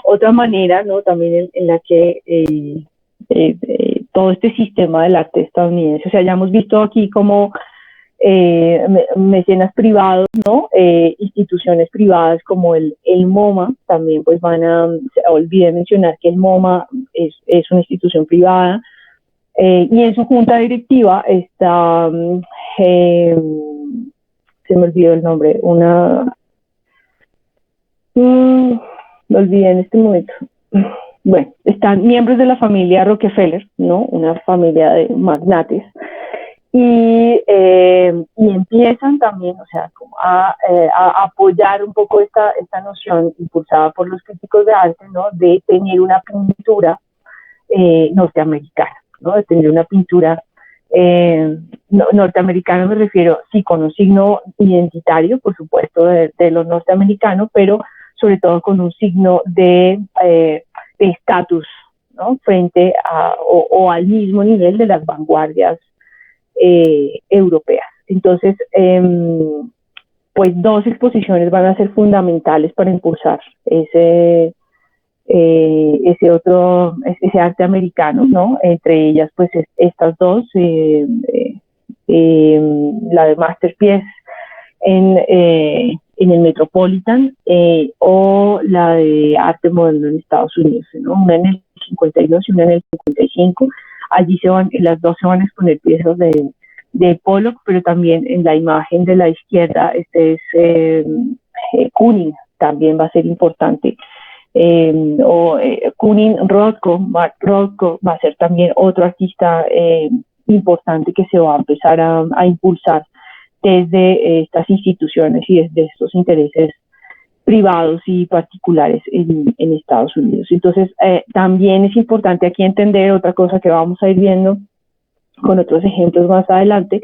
Otra manera, ¿no?, también en la que todo este sistema del arte estadounidense, o sea, ya hemos visto aquí como mecenas privados, ¿no? Instituciones privadas como el MoMA, también pues olvidé mencionar que el MoMA es una institución privada, y en su junta directiva está, se me olvidó el nombre, me olvidé en este momento. Bueno, están miembros de la familia Rockefeller, ¿no? Una familia de magnates, y empiezan también, o sea, como a apoyar un poco esta noción impulsada por los críticos de arte, ¿no?, de tener una pintura norteamericana, ¿no?, de tener una pintura norteamericana, me refiero, sí, con un signo identitario, por supuesto, de los norteamericanos, pero sobre todo con un signo de estatus, ¿no?, frente o al mismo nivel de las vanguardias europeas. Entonces, pues 2 exposiciones van a ser fundamentales para impulsar ese arte americano, ¿no? Entre ellas, pues estas dos, la de Masterpiece en el Metropolitan, o la de arte moderno en Estados Unidos, ¿no? Una en el 52 y una en el 55. Allí las dos se van a exponer piezas de Pollock, pero también en la imagen de la izquierda, este es Kooning, también va a ser importante. Kooning Rothko, Mark Rothko, va a ser también otro artista importante que se va a empezar a impulsar desde estas instituciones y desde estos intereses privados y particulares en Estados Unidos. Entonces, también es importante aquí entender otra cosa que vamos a ir viendo con otros ejemplos más adelante,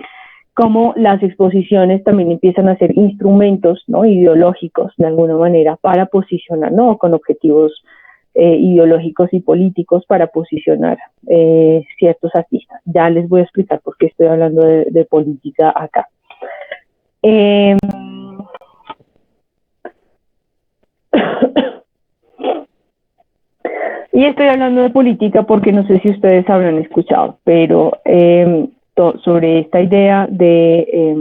cómo las exposiciones también empiezan a ser instrumentos, ¿no?, ideológicos de alguna manera para posicionar, ¿no?, con objetivos ideológicos y políticos para posicionar ciertos artistas. Ya les voy a explicar por qué estoy hablando de política acá. Y estoy hablando de política porque no sé si ustedes habrán escuchado, pero sobre esta idea de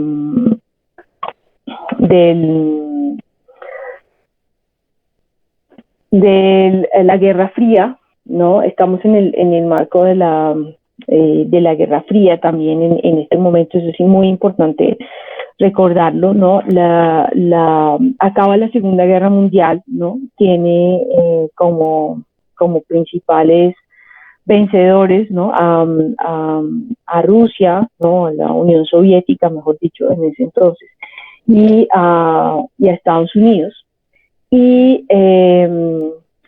la Guerra Fría, ¿no? Estamos en el marco de la Guerra Fría también en este momento. Eso sí, muy importante recordarlo, ¿no? Acaba la Segunda Guerra Mundial, ¿no? Tiene como principales vencedores, ¿no?, a Rusia, ¿no?, a la Unión Soviética, mejor dicho, en ese entonces, y a Estados Unidos. Y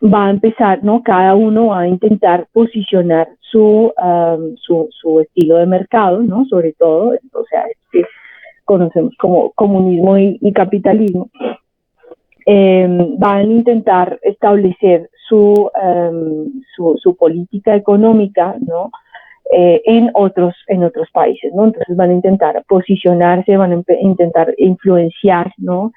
va a empezar, ¿no?, cada uno va a intentar posicionar su estilo de mercado, ¿no?, sobre todo, o sea, conocemos como comunismo y capitalismo, van a intentar establecer su política económica, ¿no? En otros países, ¿no? Entonces van a intentar posicionarse, van a intentar influenciar, ¿no?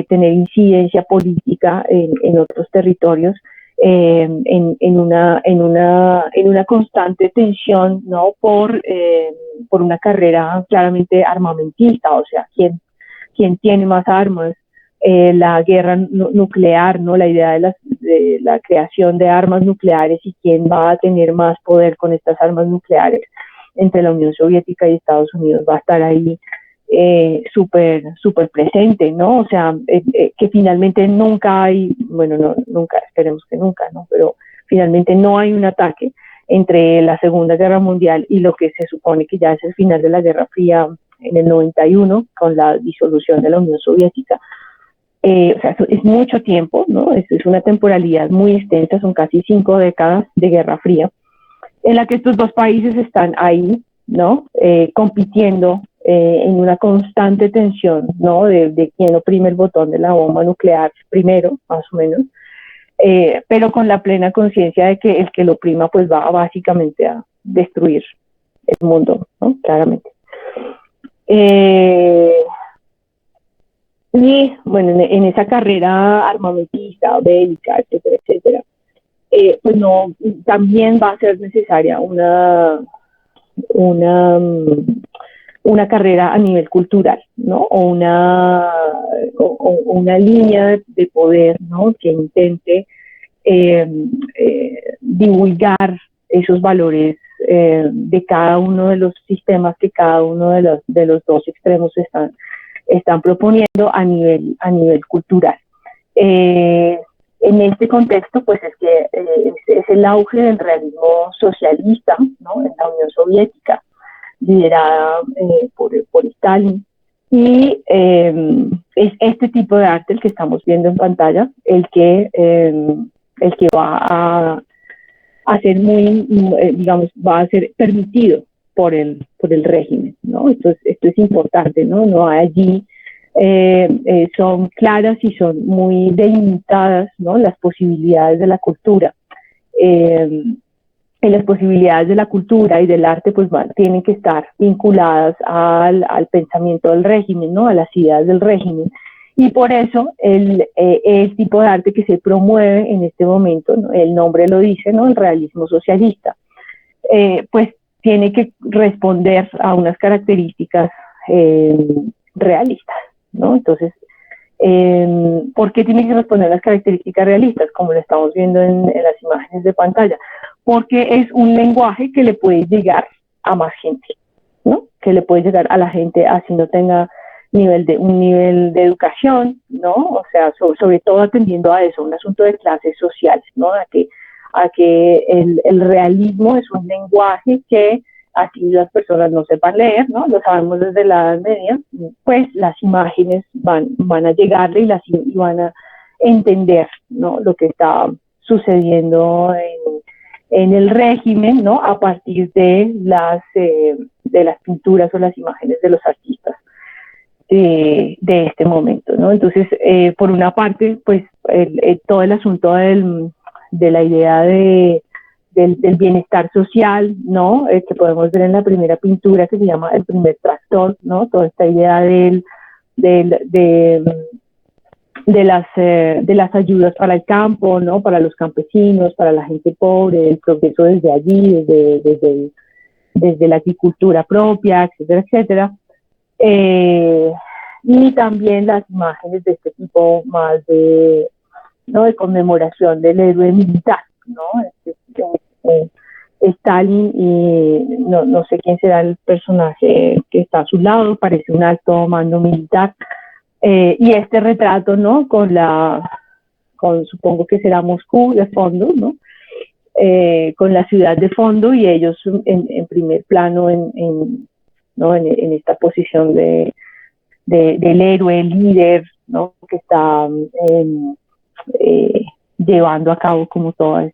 Tener incidencia política en otros territorios, en una constante tensión, ¿no? Por una carrera claramente armamentista, o sea, quién tiene más armas, la guerra nuclear, ¿no? La idea de la creación de armas nucleares y quién va a tener más poder con estas armas nucleares entre la Unión Soviética y Estados Unidos va a estar ahí súper presente, ¿no? O sea, que finalmente nunca hay, bueno, no, nunca, esperemos que nunca, ¿no? Pero finalmente no hay un ataque entre la Segunda Guerra Mundial y lo que se supone que ya es el final de la Guerra Fría en el 91, con la disolución de la Unión Soviética. O sea, es mucho tiempo, ¿no? Es una temporalidad muy extensa, son casi 5 décadas de Guerra Fría, en la que estos dos países están ahí, ¿no? Compitiendo en una constante tensión, ¿no? De quién oprime el botón de la bomba nuclear primero, más o menos, pero con la plena conciencia de que el que lo oprima pues va básicamente a destruir el mundo, ¿no? Claramente. Y bueno, en esa carrera armamentista, bélica, etcétera, etcétera, pues no, también va a ser necesaria una, una carrera a nivel cultural, ¿no? O una línea de poder, ¿no? Que intente divulgar esos valores de cada uno de los sistemas que cada uno de los dos extremos están proponiendo a nivel cultural. En este contexto, pues es que es el auge del realismo socialista, ¿no? En la Unión Soviética, liderada por Stalin, y es este tipo de arte el que estamos viendo en pantalla, el que va a ser digamos, va a ser permitido por el régimen, ¿no? Esto es importante, ¿no? No hay allí, son claras y son muy delimitadas, ¿no? Las posibilidades de la cultura. Y las posibilidades de la cultura y del arte pues tienen que estar vinculadas al pensamiento del régimen, ¿no? A las ideas del régimen. Y por eso el tipo de arte que se promueve en este momento, ¿no? El nombre lo dice, ¿no? El realismo socialista, pues tiene que responder a unas características realistas, ¿no? Entonces, ¿por qué tiene que responder a las características realistas? Como lo estamos viendo en las imágenes de pantalla. Porque es un lenguaje que le puede llegar a más gente, ¿no? Que le puede llegar a la gente así no tenga un nivel de educación, ¿no? O sea, sobre todo atendiendo a eso, un asunto de clases sociales, ¿no? A que el realismo es un lenguaje que así las personas no sepan leer, ¿no? Lo sabemos desde la Edad Media, pues las imágenes van a llegarle y van a entender, ¿no? Lo que está sucediendo en el régimen, ¿no? A partir de las pinturas o las imágenes de los artistas de este momento, ¿no? Entonces, por una parte, pues todo el asunto de la idea del bienestar social, ¿no? Que podemos ver en la primera pintura que se llama El primer tractor, ¿no? Toda esta idea de las ayudas para el campo, ¿no? Para los campesinos, para la gente pobre, el progreso desde allí, desde la agricultura propia, etcétera, etcétera. Y también las imágenes de este tipo más ¿no? De conmemoración del héroe militar, ¿no? Stalin y no sé quién será el personaje que está a su lado, parece un alto mando militar. Y este retrato, ¿no? Supongo que será Moscú de fondo, ¿no? Con la ciudad de fondo y ellos en primer plano ¿no? en esta posición del héroe, el líder, ¿no? Que está llevando a cabo como toda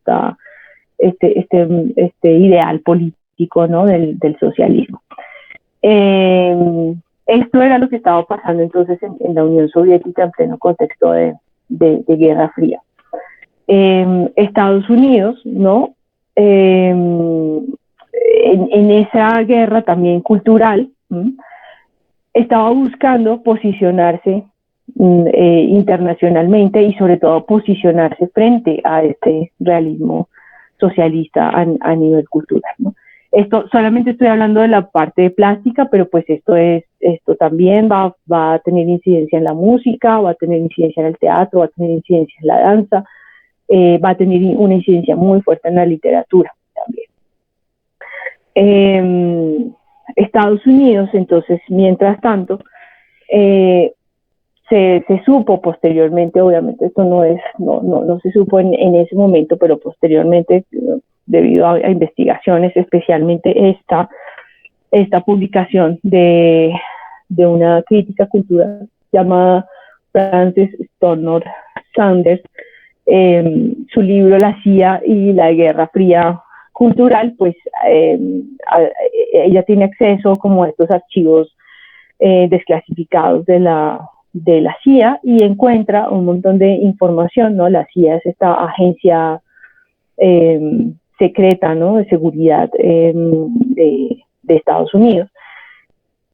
este ideal político, ¿no? del socialismo. Esto era lo que estaba pasando entonces en la Unión Soviética en pleno contexto de Guerra Fría. Estados Unidos, ¿no? En esa guerra también cultural, estaba buscando posicionarse internacionalmente y sobre todo posicionarse frente a este realismo socialista a nivel cultural, ¿no? Esto solamente estoy hablando de la parte de plástica, pero pues esto también va a tener incidencia en la música, va a tener incidencia en el teatro, va a tener incidencia en la danza, va a tener una incidencia muy fuerte en la literatura también. Estados Unidos, entonces, mientras tanto, se supo posteriormente, obviamente esto no se supo en ese momento, pero posteriormente, debido a investigaciones, especialmente esta publicación de una crítica cultural llamada Frances Stonor Saunders, su libro La CIA y la Guerra Fría cultural, pues ella tiene acceso como a estos archivos desclasificados de la CIA y encuentra un montón de información, ¿no? La CIA es esta agencia secreta, ¿no? De seguridad de Estados Unidos.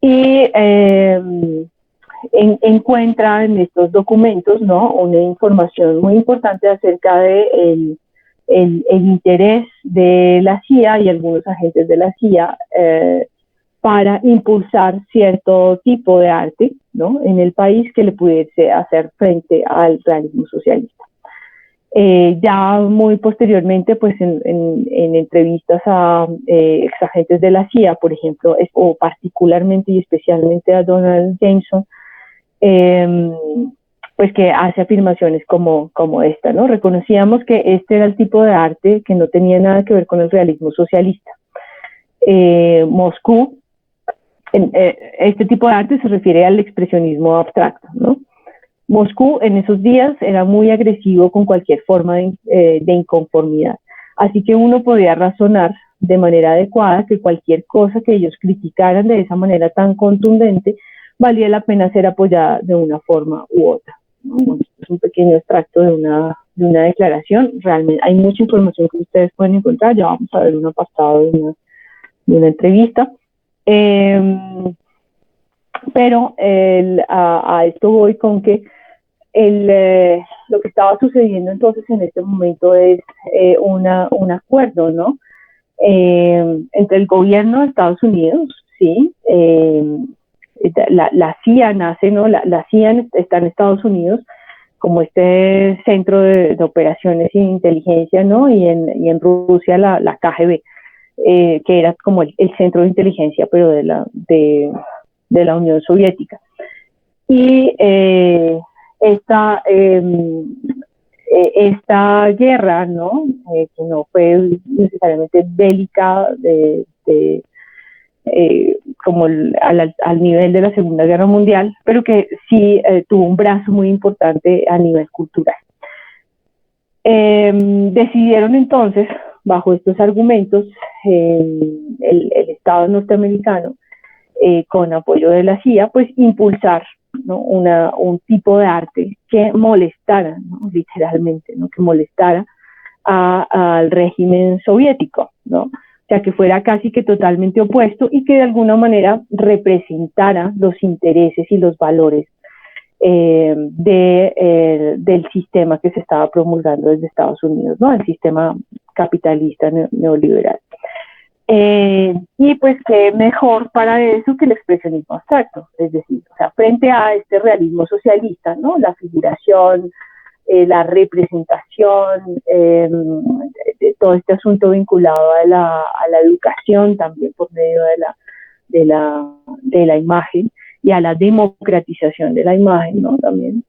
Y encuentra en estos documentos, ¿no? Una información muy importante acerca de el interés de la CIA y algunos agentes de la CIA para impulsar cierto tipo de arte, ¿no? En el país que le pudiese hacer frente al realismo socialista. Ya muy posteriormente, pues en entrevistas a exagentes de la CIA, por ejemplo, o particularmente y especialmente a Donald Jameson, pues que hace afirmaciones como esta, ¿no? Reconocíamos que este era el tipo de arte que no tenía nada que ver con el realismo socialista. Moscú, este tipo de arte se refiere al expresionismo abstracto, ¿no? Moscú en esos días era muy agresivo con cualquier forma de inconformidad, así que uno podía razonar de manera adecuada que cualquier cosa que ellos criticaran de esa manera tan contundente valía la pena ser apoyada de una forma u otra, ¿no? Bueno, es un pequeño extracto de una declaración. Realmente hay mucha información que ustedes pueden encontrar. Ya vamos a ver un apartado de una entrevista. Pero a esto voy con que lo que estaba sucediendo entonces en este momento es un acuerdo, ¿no? Entre el gobierno de Estados Unidos, ¿sí? La CIA nace, ¿no? La CIA está en Estados Unidos como este centro de operaciones y inteligencia, ¿no? Y en Rusia la KGB, que era como el centro de inteligencia, pero de la Unión Soviética. Y esta guerra, ¿no? Que no fue necesariamente bélica como al nivel de la Segunda Guerra Mundial, pero que sí tuvo un brazo muy importante a nivel cultural. Decidieron entonces, bajo estos argumentos, el Estado norteamericano, con apoyo de la CIA, pues impulsar, ¿no? un tipo de arte que molestara, ¿no? Literalmente, ¿no? Que molestara al régimen soviético, ¿no? O sea, que fuera casi que totalmente opuesto y que de alguna manera representara los intereses y los valores del sistema que se estaba promulgando desde Estados Unidos, ¿no? El sistema capitalista neoliberal. Y pues qué mejor para eso que el expresionismo abstracto, es decir, o sea, frente a este realismo socialista, ¿no? La figuración, la representación, de todo este asunto vinculado a la educación también por medio de la imagen y a la democratización de la imagen, ¿no? También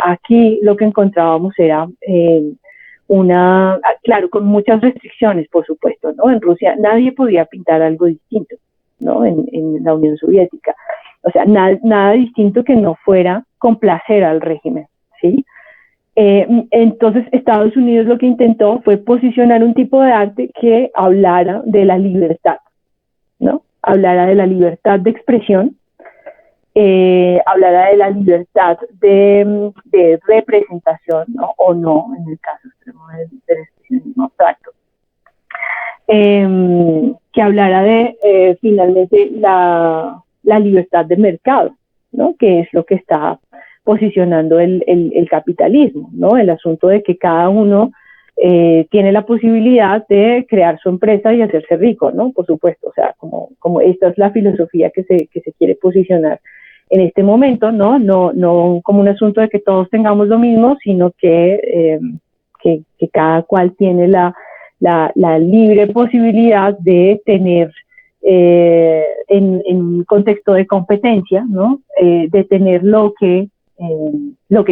aquí lo que encontrábamos era claro, con muchas restricciones, por supuesto, ¿no? En Rusia nadie podía pintar algo distinto, ¿no? En la Unión Soviética. O sea, nada distinto que no fuera complacer al régimen, ¿sí? Entonces Estados Unidos lo que intentó fue posicionar un tipo de arte que hablara de la libertad, ¿no? Hablara de la libertad de expresión, hablara de la libertad de representación, ¿no? O no, en el caso extremo del expresionismo abstracto. Que hablara de finalmente la libertad de mercado, ¿no? Que es lo que está posicionando el capitalismo, ¿no? El asunto de que cada uno tiene la posibilidad de crear su empresa y hacerse rico, ¿no? Por supuesto, o sea, como esta es la filosofía que se quiere posicionar en este momento, ¿no? No como un asunto de que todos tengamos lo mismo, sino que cada cual tiene la libre posibilidad de tener en un contexto de competencia, ¿no? De tener lo que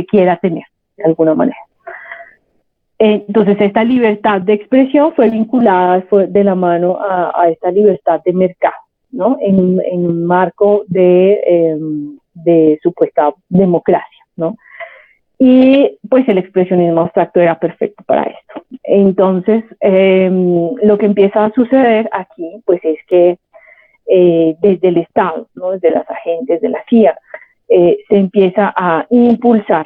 quiera tener, de alguna manera. Entonces, esta libertad de expresión fue vinculada de la mano a esta libertad de mercado, ¿no? En un marco de supuesta democracia, ¿no? Y pues el expresionismo abstracto era perfecto para esto. Entonces, lo que empieza a suceder aquí, pues es que desde el Estado, ¿no? Desde las agentes de la CIA, se empieza a impulsar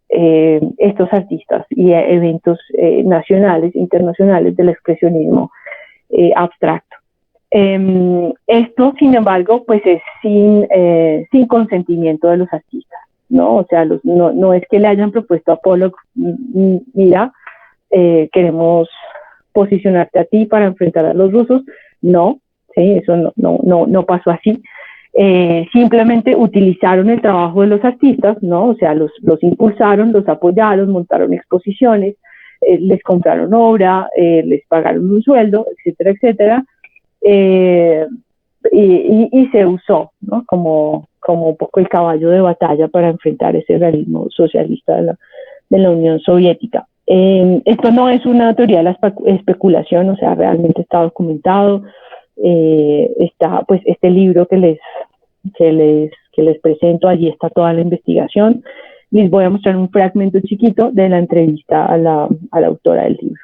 estos artistas y eventos nacionales, internacionales del expresionismo abstracto. Esto, sin embargo, pues es sin consentimiento de los artistas, ¿no? O sea, no es que le hayan propuesto a Pollock, mira, queremos posicionarte a ti para enfrentar a los rusos. No, ¿sí? Eso no pasó así. Simplemente utilizaron el trabajo de los artistas, ¿no? O sea, los impulsaron, los apoyaron, montaron exposiciones, les compraron obra, les pagaron un sueldo, etcétera, etcétera, y se usó, ¿no? Como un poco el caballo de batalla para enfrentar ese realismo socialista de la Unión Soviética. Esto no es una teoría de la especulación, o sea, realmente está documentado. Está pues este libro que les presento, allí está toda la investigación. Les voy a mostrar un fragmento chiquito de la entrevista a la autora del libro.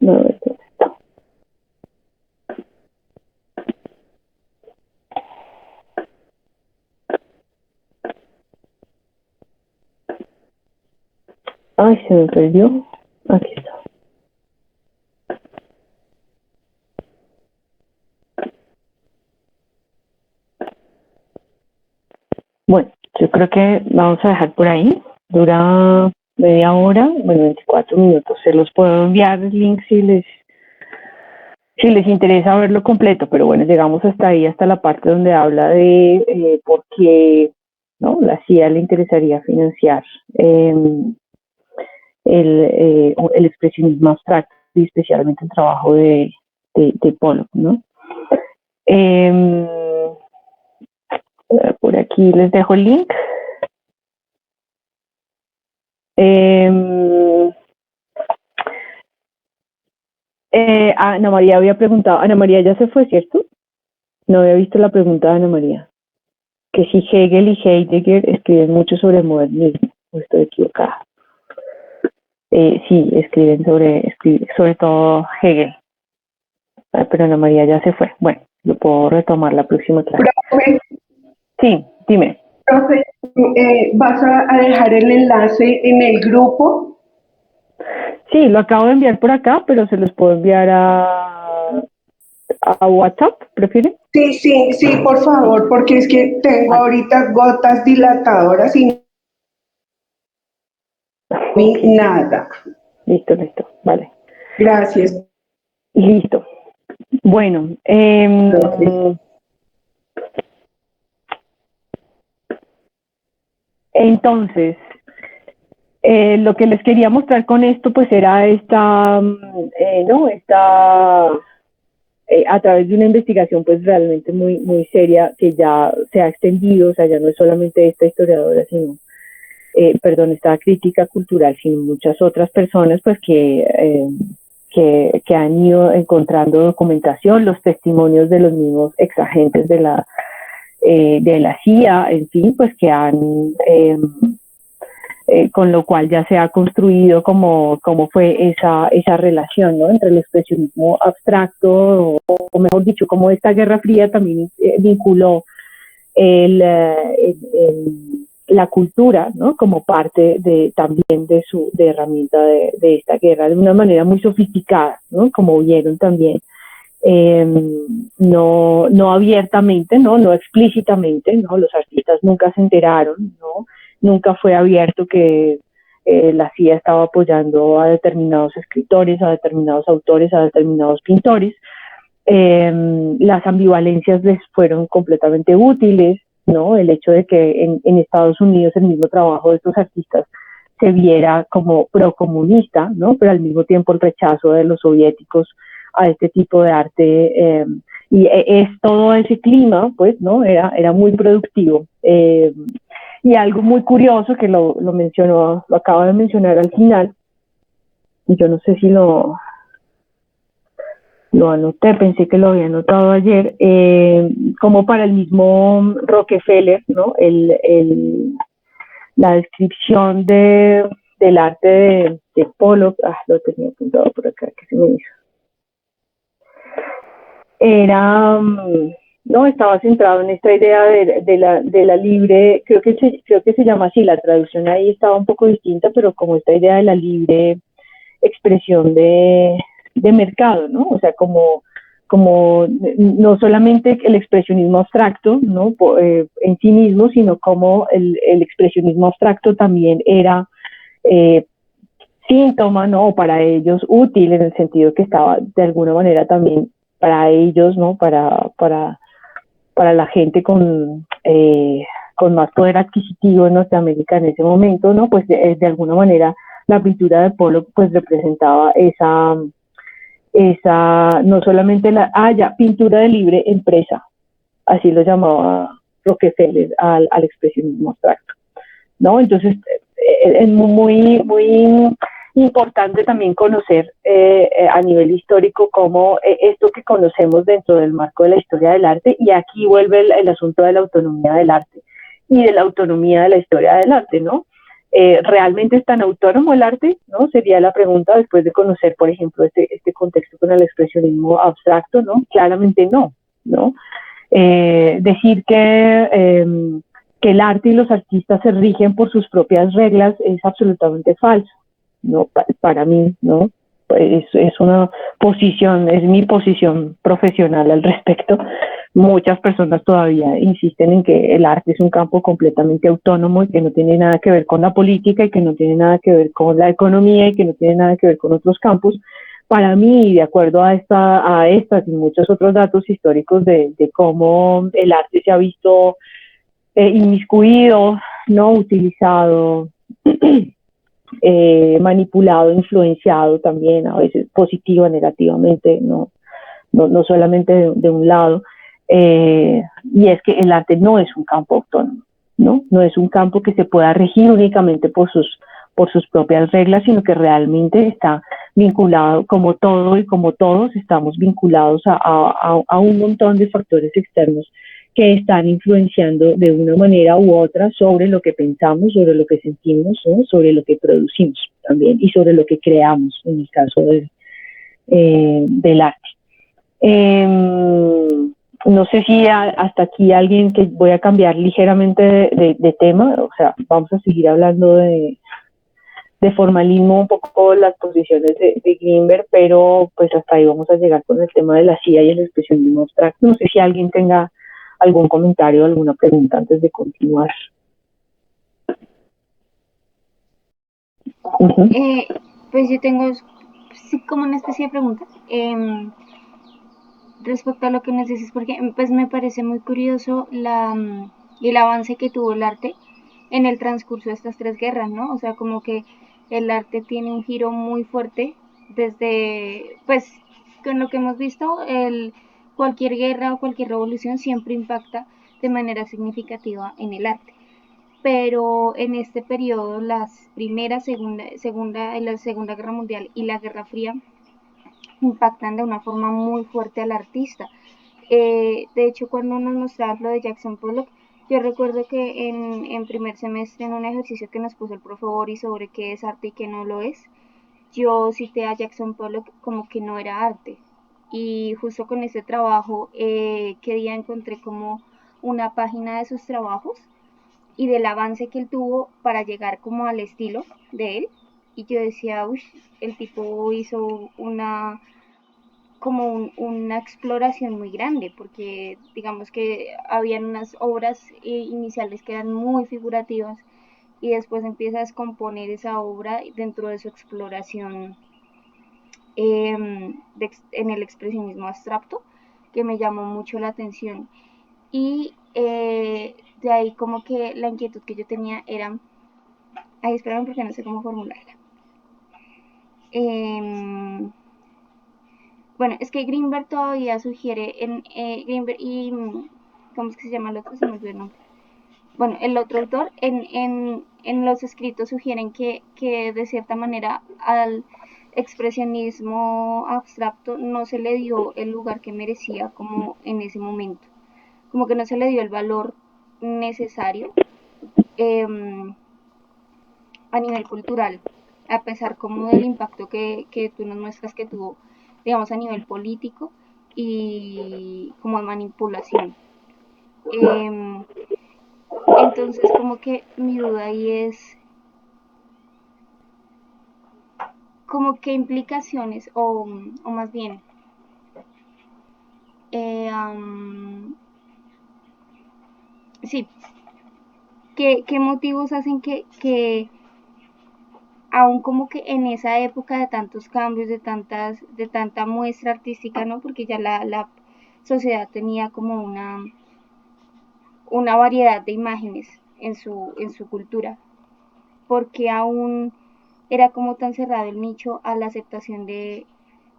No, esto está. Ay, se me perdió. Aquí está. Bueno, yo creo que vamos a dejar por ahí. Dura media hora, bueno, 24 minutos. Se los puedo enviar el link si les interesa verlo completo, pero bueno, llegamos hasta ahí, hasta la parte donde habla de por qué, ¿no? La CIA le interesaría financiar el expresionismo abstracto y especialmente el trabajo de Pollock, ¿no? Por aquí les dejo el link. Ana María había preguntado, Ana María ya se fue, ¿cierto? No había visto la pregunta de Ana María. Que si Hegel y Heidegger escriben mucho sobre modernismo, o estoy equivocada. Sí, escriben sobre todo Hegel. Pero Ana María ya se fue. Bueno, lo puedo retomar la próxima clase. Profe, Sí, dime. profe, ¿vas a dejar el enlace en el grupo? Sí, lo acabo de enviar por acá, pero se los puedo enviar a WhatsApp, ¿prefieren? Sí, por favor, porque es que tengo ahorita gotas dilatadoras y nada. Listo, vale. Gracias. Listo. Bueno, entonces, lo que les quería mostrar con esto, pues era a través de una investigación pues realmente muy seria que ya se ha extendido, o sea, ya no es solamente esta historiadora, sino, esta crítica cultural, sino muchas otras personas pues que han ido encontrando documentación, los testimonios de los mismos exagentes de la CIA, en fin, pues que han con lo cual ya se ha construido cómo fue esa relación, ¿no? Entre el expresionismo abstracto, o mejor dicho, cómo esta Guerra Fría también vinculó la cultura, ¿no? Como parte también de herramienta de esta guerra, de una manera muy sofisticada, ¿no? Como vieron también, eh, no abiertamente, no explícitamente, ¿no? Los artistas nunca se enteraron, ¿no? Nunca fue abierto que la CIA estaba apoyando a determinados escritores, a determinados autores, a determinados pintores. Las ambivalencias les fueron completamente útiles, ¿no? El hecho de que en Estados Unidos el mismo trabajo de estos artistas se viera como procomunista, ¿no? Pero al mismo tiempo el rechazo de los soviéticos a este tipo de arte, y es todo ese clima, pues, ¿no? Era muy productivo. Y algo muy curioso que lo mencionó, lo acaba de mencionar al final, y yo no sé si lo anoté, pensé que lo había anotado ayer, como para el mismo Rockefeller, ¿no? La descripción del arte de Pollock, lo tenía apuntado por acá, que se me hizo. Era, no, estaba centrado en esta idea de la libre, creo que se llama así, la traducción ahí estaba un poco distinta, pero como esta idea de la libre expresión de mercado, ¿no? O sea, como no solamente el expresionismo abstracto, ¿no? En sí mismo, sino como el expresionismo abstracto también era síntoma, ¿no? Para ellos útil en el sentido que estaba de alguna manera también para ellos, ¿no? Para la gente con más poder adquisitivo en Norteamérica en ese momento, ¿no? Pues de alguna manera la pintura de Pollock pues representaba no solamente pintura de libre empresa, así lo llamaba Rockefeller al expresionismo abstracto, ¿no? Entonces es muy, muy importante también conocer a nivel histórico cómo esto que conocemos dentro del marco de la historia del arte, y aquí vuelve el asunto de la autonomía del arte y de la autonomía de la historia del arte, ¿no? ¿Realmente es tan autónomo el arte? ¿No? Sería la pregunta después de conocer, por ejemplo, este contexto con el expresionismo abstracto, ¿no? Claramente no, ¿no? Decir que el arte y los artistas se rigen por sus propias reglas es absolutamente falso, ¿no? Para mí, ¿no? Pues es una posición, es mi posición profesional al respecto. Muchas personas todavía insisten en que el arte es un campo completamente autónomo y que no tiene nada que ver con la política y que no tiene nada que ver con la economía y que no tiene nada que ver con otros campos. Para mí, de acuerdo a estas y muchos otros datos históricos de cómo el arte se ha visto inmiscuido, no utilizado, manipulado, influenciado también, a veces positiva, negativamente, no solamente de un lado, y es que el arte no es un campo autónomo, no es un campo que se pueda regir únicamente por sus propias reglas, sino que realmente está vinculado, como todo y como todos, estamos vinculados a un montón de factores externos que están influenciando de una manera u otra sobre lo que pensamos, sobre lo que sentimos, ¿no? Sobre lo que producimos también y sobre lo que creamos en el caso del arte. No sé si hasta aquí alguien, que voy a cambiar ligeramente de tema, o sea, vamos a seguir hablando de formalismo, un poco las posiciones de Grinberg, pero pues hasta ahí vamos a llegar con el tema de la CIA y el expresionismo abstracto. No sé si alguien tenga algún comentario, alguna pregunta antes de continuar. Pues yo tengo sí, como una especie de pregunta respecto a lo que nos dices, porque pues me parece muy curioso el avance que tuvo el arte en el transcurso de estas tres guerras, ¿no? O sea, como que el arte tiene un giro muy fuerte desde, pues, con lo que hemos visto, cualquier guerra o cualquier revolución siempre impacta de manera significativa en el arte. Pero en este periodo, las primera, la Segunda Guerra Mundial y la Guerra Fría impactan de una forma muy fuerte al artista. De hecho, cuando nos mostrabas lo de Jackson Pollock, yo recuerdo que en primer semestre, en un ejercicio que nos puso el profe Boris sobre qué es arte y qué no lo es, yo cité a Jackson Pollock como que no era arte. Y justo con ese trabajo, que día encontré como una página de sus trabajos y del avance que él tuvo para llegar como al estilo de él. Y yo decía, uy, el tipo hizo una exploración muy grande, porque digamos que habían unas obras iniciales que eran muy figurativas y después empieza a descomponer esa obra dentro de su exploración en el expresionismo abstracto, que me llamó mucho la atención. Y de ahí como que la inquietud que yo tenía era, ay, espérame porque no sé cómo formularla. Bueno, es que Greenberg todavía sugiere, Greenberg y, ¿cómo es que se llama el otro? Se me olvidó el nombre. Bueno, el otro autor en los escritos sugieren que de cierta manera al expresionismo abstracto no se le dio el lugar que merecía como en ese momento, como que no se le dio el valor necesario a nivel cultural, a pesar como del impacto que tú nos muestras que tuvo, digamos, a nivel político y como de manipulación. Entonces, como que mi duda ahí es, como qué implicaciones, o más bien, sí, qué motivos hacen que aún como que en esa época de tantos cambios, de tanta muestra artística, ¿no? Porque ya la sociedad tenía como una variedad de imágenes en su cultura, porque aún era como tan cerrado el nicho a la aceptación del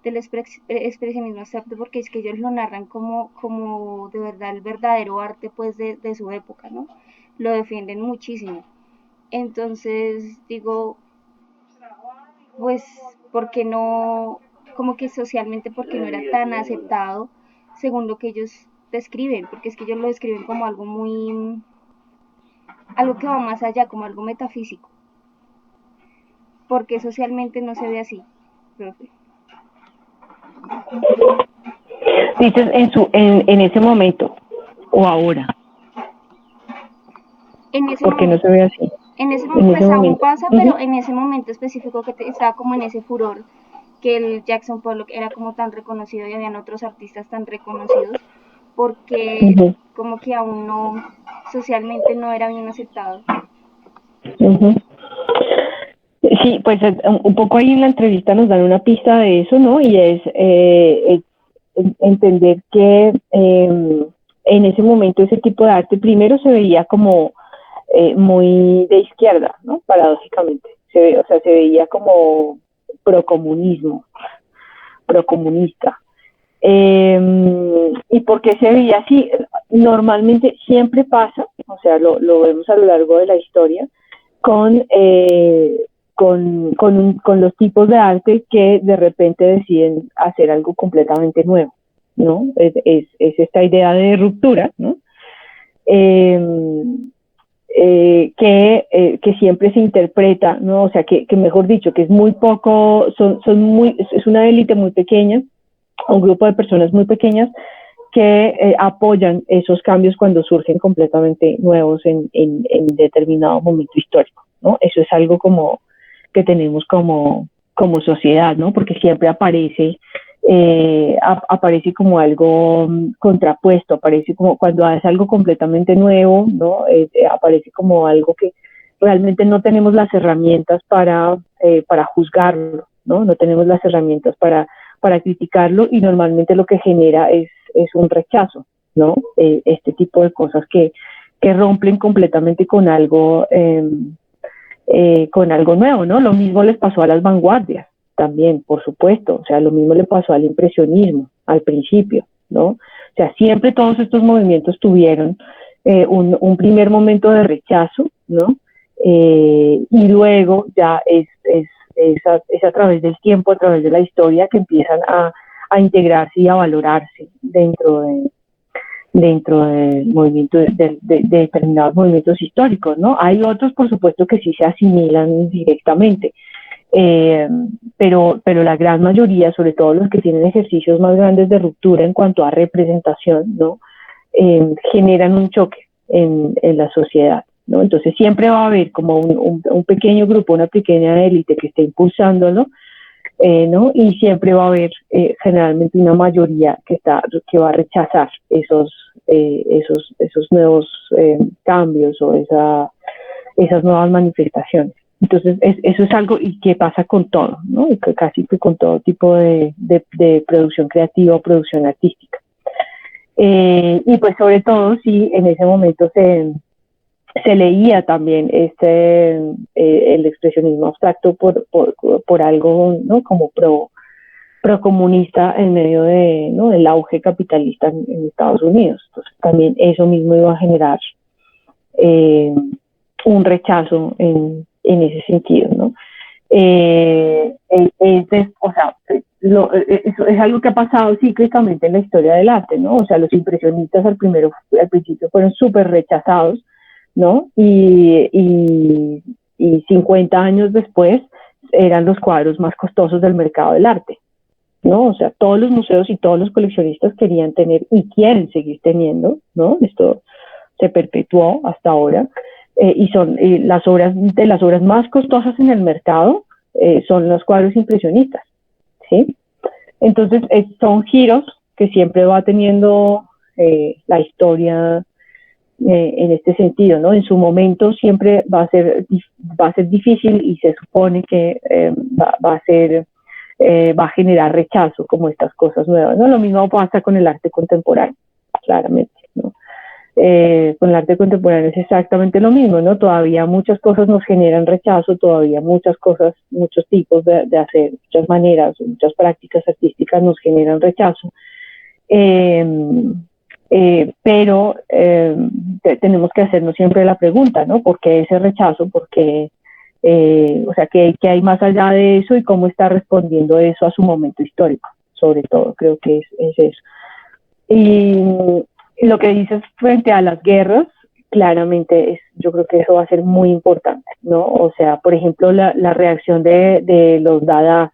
expresionismo abstracto, porque es que ellos lo narran como de verdad el verdadero arte pues de su época, ¿no? Lo defienden muchísimo. Entonces digo, pues, porque no, como que socialmente, porque no era tan aceptado según lo que ellos describen, porque es que ellos lo describen como algo muy, algo que va más allá, como algo metafísico, porque socialmente no se ve así, profe. Dices en ese momento o ahora, En ese porque no momento, se ve así. en ese En momento, ese pues aún momento. pasa, pero en ese momento específico que estaba como en ese furor, que el Jackson Pollock era como tan reconocido y habían otros artistas tan reconocidos, porque Uh-huh. como que aún no, socialmente no era bien aceptado. Uh-huh. Sí, pues un poco ahí en la entrevista nos dan una pista de eso, ¿no? Y es entender que en ese momento ese tipo de arte primero se veía como muy de izquierda, ¿no? Paradójicamente. O sea, se veía como procomunismo, procomunista. ¿Y por qué se veía así? Normalmente siempre pasa, o sea, lo vemos a lo largo de la historia, con, con los tipos de arte que de repente deciden hacer algo completamente nuevo, ¿no? Es esta idea de ruptura, ¿no? Que siempre se interpreta, ¿no? O sea, que mejor dicho, que es muy poco, es una élite muy pequeña, un grupo de personas muy pequeñas que apoyan esos cambios cuando surgen completamente nuevos en determinado momento histórico, ¿no? Eso es algo como que tenemos como sociedad, ¿no? Porque siempre aparece como algo contrapuesto, aparece como cuando hace algo completamente nuevo, ¿no? Aparece como algo que realmente no tenemos las herramientas para juzgarlo, ¿no? No tenemos las herramientas para criticarlo y normalmente lo que genera es un rechazo, ¿no? Este tipo de cosas que rompen completamente con algo nuevo, ¿no? Lo mismo les pasó a las vanguardias también, por supuesto, o sea, lo mismo le pasó al impresionismo al principio, ¿no? O sea, siempre todos estos movimientos tuvieron un primer momento de rechazo, ¿no? Y luego ya es a través del tiempo, a través de la historia que empiezan a integrarse y a valorarse dentro del movimiento de determinados movimientos históricos, ¿no? Hay otros, por supuesto, que sí se asimilan directamente, pero la gran mayoría, sobre todo los que tienen ejercicios más grandes de ruptura en cuanto a representación, ¿no? generan un choque en la sociedad, ¿no? Entonces siempre va a haber como un pequeño grupo, una pequeña élite que esté impulsándolo, ¿no? Y siempre va a haber generalmente una mayoría que va a rechazar esos nuevos cambios o esas nuevas manifestaciones. Entonces, eso es algo y que pasa con todo, ¿no? Y que casi que con todo tipo de producción creativa o producción artística. Y pues sobre todo si en ese momento se leía también el expresionismo abstracto por algo, ¿no? Como procomunista en medio ¿no? del auge capitalista en Estados Unidos. Entonces también eso mismo iba a generar eh, un rechazo en ese sentido, ¿no? O sea, eso es algo que ha pasado cíclicamente en la historia del arte, ¿no? O sea, los impresionistas al principio fueron súper rechazados, ¿no? Y 50 años después eran los cuadros más costosos del mercado del arte, ¿no? O sea, todos los museos y todos los coleccionistas querían tener y quieren seguir teniendo, ¿no? Esto se perpetuó hasta ahora, y son las obras más costosas en el mercado, son los cuadros impresionistas, ¿sí? Entonces, son giros que siempre va teniendo la historia en este sentido, ¿no? En su momento siempre va a ser difícil y se supone que va a generar rechazo como estas cosas nuevas, ¿no? Lo mismo pasa con el arte contemporáneo, claramente, ¿no? Con el arte contemporáneo es exactamente lo mismo, ¿no? Todavía muchas cosas nos generan rechazo, todavía muchas cosas, muchos tipos de hacer, muchas maneras, muchas prácticas artísticas nos generan rechazo. Pero tenemos que hacernos siempre la pregunta, ¿no? ¿Por qué ese rechazo? ¿Por qué? O sea, ¿qué hay más allá de eso y cómo está respondiendo eso a su momento histórico? Sobre todo, creo que es eso. Y lo que dices frente a las guerras, claramente yo creo que eso va a ser muy importante, ¿no? O sea, por ejemplo, la reacción de los Dada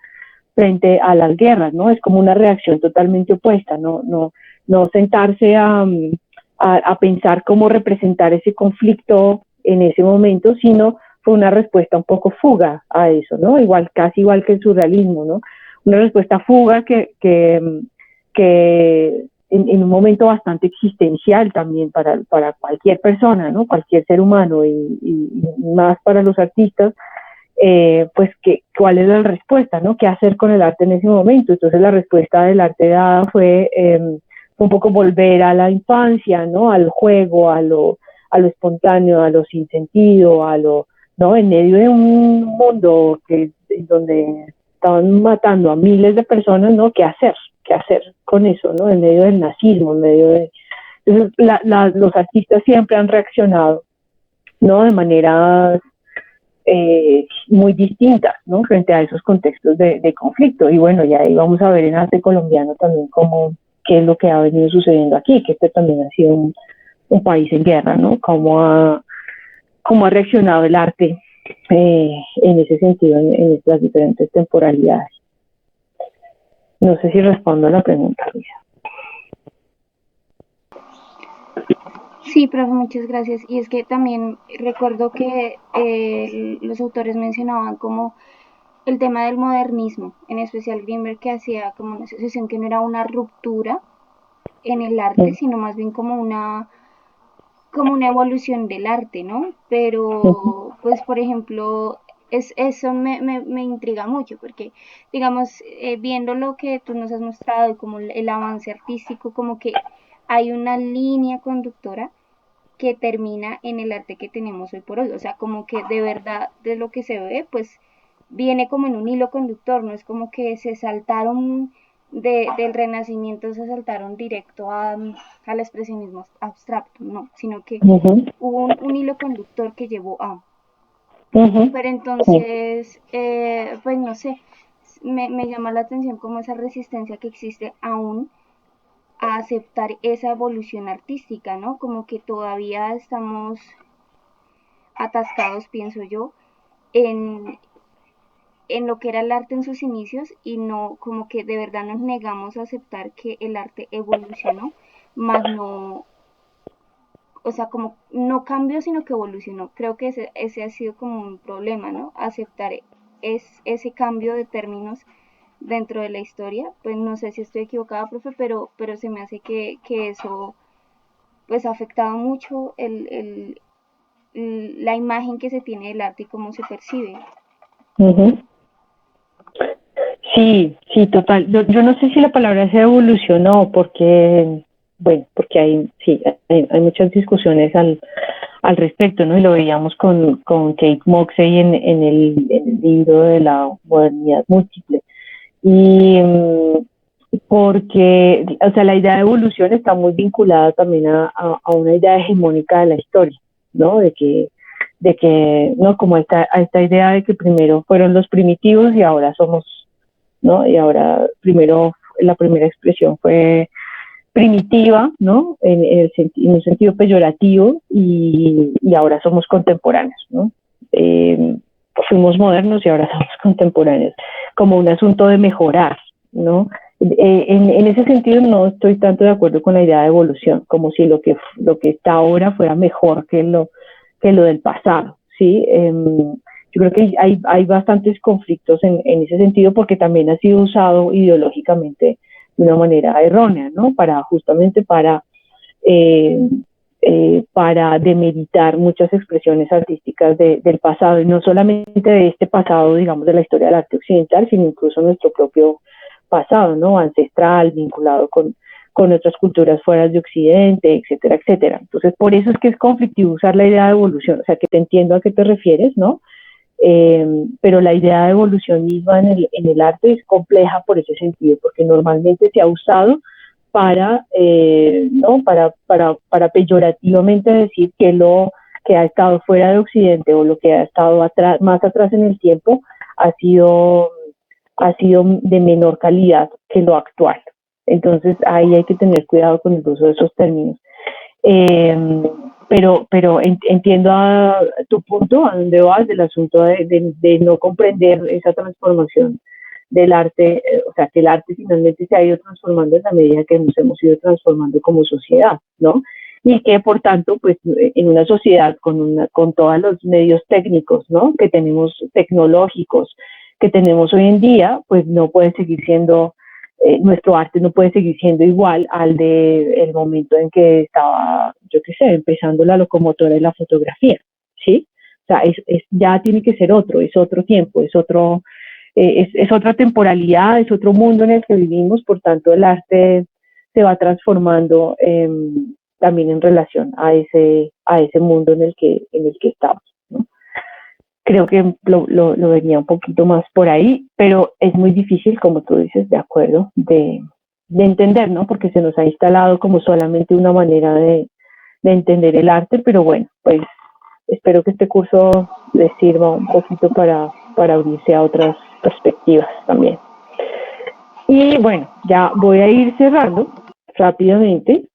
frente a las guerras, ¿no? Es como una reacción totalmente opuesta, no sentarse a pensar cómo representar ese conflicto en ese momento, sino fue una respuesta un poco fuga a eso, ¿no? Casi igual que el surrealismo, ¿no? Una respuesta fuga que en un momento bastante existencial también para cualquier persona, ¿no? Cualquier ser humano y más para los artistas, pues cuál es la respuesta, ¿no? ¿Qué hacer con el arte en ese momento? Entonces la respuesta del arte Dada fue un poco volver a la infancia, ¿no? Al juego, a lo espontáneo, a lo sin sentido, ¿no? En medio de un mundo donde estaban matando a miles de personas, ¿no? ¿Qué hacer con eso, ¿no? En medio del nazismo, en medio de... Entonces, los artistas siempre han reaccionado, ¿no? De maneras muy distintas, ¿no? Frente a esos contextos de conflicto. Y bueno, ya ahí vamos a ver en arte colombiano también qué es lo que ha venido sucediendo aquí, que este también ha sido un país en guerra, ¿no? Cómo ha reaccionado el arte en ese sentido, en estas diferentes temporalidades. No sé si respondo a la pregunta, Luisa. Sí, profe, muchas gracias. Y es que también recuerdo que los autores mencionaban como el tema del modernismo, en especial Greenberg, que hacía como una asociación que no era una ruptura en el arte, sino más bien como una evolución del arte, ¿no? Pero, pues, por ejemplo, eso me intriga mucho, porque, digamos, viendo lo que tú nos has mostrado y como el avance artístico, como que hay una línea conductora que termina en el arte que tenemos hoy por hoy, o sea, como que de verdad de lo que se ve, pues viene como en un hilo conductor, no es como que se saltaron del Renacimiento, se saltaron directo al expresionismo abstracto, no, sino que hubo un hilo conductor que llevó a... Pero entonces, pues no sé, me llama la atención como esa resistencia que existe aún a aceptar esa evolución artística, ¿no? Como que todavía estamos atascados, pienso yo, en, en lo que era el arte en sus inicios y no, como que de verdad nos negamos a aceptar que el arte evolucionó, más no o sea, como no cambió, sino que evolucionó. Creo que ese ha sido como un problema, ¿no? Aceptar ese cambio de términos dentro de la historia. Pues no sé si estoy equivocada, profe, pero se me hace que eso pues ha afectado mucho la imagen que se tiene del arte y cómo se percibe. Ujú. Sí, sí, total. Yo no sé si la palabra se evolucionó porque, bueno, porque sí, hay muchas discusiones al respecto, ¿no? Y lo veíamos con Kate Moxey en el libro de la modernidad múltiple. Y porque, o sea, la idea de evolución está muy vinculada también a una idea hegemónica de la historia, ¿no? De que no, como a esta idea de que primero fueron los primitivos y ahora somos, ¿no? Y ahora primero la primera expresión fue primitiva, ¿no? En un sentido peyorativo y ahora somos contemporáneos, ¿no? Eh, Fuimos modernos y ahora somos contemporáneos, como un asunto de mejorar, ¿no? En ese sentido no estoy tanto de acuerdo con la idea de evolución, como si lo que está ahora fuera mejor que lo del pasado, ¿sí? Yo creo que hay bastantes conflictos en ese sentido porque también ha sido usado ideológicamente de una manera errónea, ¿no? Justamente eh, para demeritar muchas expresiones artísticas del pasado, y no solamente de este pasado, digamos, de la historia del arte occidental, sino incluso nuestro propio pasado, ¿no? Ancestral, vinculado con otras culturas fuera de Occidente, etcétera, etcétera. Entonces, por eso es que es conflictivo usar la idea de evolución, o sea, que te entiendo a qué te refieres, ¿no? Pero la idea de evolución misma en el arte es compleja por ese sentido, porque normalmente se ha usado ¿no? para peyorativamente decir que lo que ha estado fuera de Occidente o lo que ha estado más atrás en el tiempo ha sido, ha sido de menor calidad que lo actual. Entonces ahí hay que tener cuidado con el uso de esos términos. Eh, pero entiendo a tu punto, a dónde vas, del asunto de no comprender esa transformación del arte, o sea, que el arte finalmente se ha ido transformando en la medida que nos hemos ido transformando como sociedad, ¿no? Y que, por tanto, pues en una sociedad con todos los medios técnicos, ¿no? Que tenemos tecnológicos, que tenemos hoy en día, pues no puede seguir siendo nuestro arte no puede seguir siendo igual al de el momento en que estaba, yo qué sé, empezando la locomotora y la fotografía, ¿sí? O sea, ya tiene que ser es otro tiempo, es otra temporalidad, es otro mundo en el que vivimos, por tanto el arte se va transformando también en relación a ese mundo en el que estamos, ¿no? Creo que lo venía un poquito más por ahí, pero es muy difícil, como tú dices, de acuerdo, de entender, ¿no? Porque se nos ha instalado como solamente una manera de entender el arte, pero bueno, pues espero que este curso les sirva un poquito para abrirse a otras perspectivas también. Y bueno, ya voy a ir cerrando rápidamente.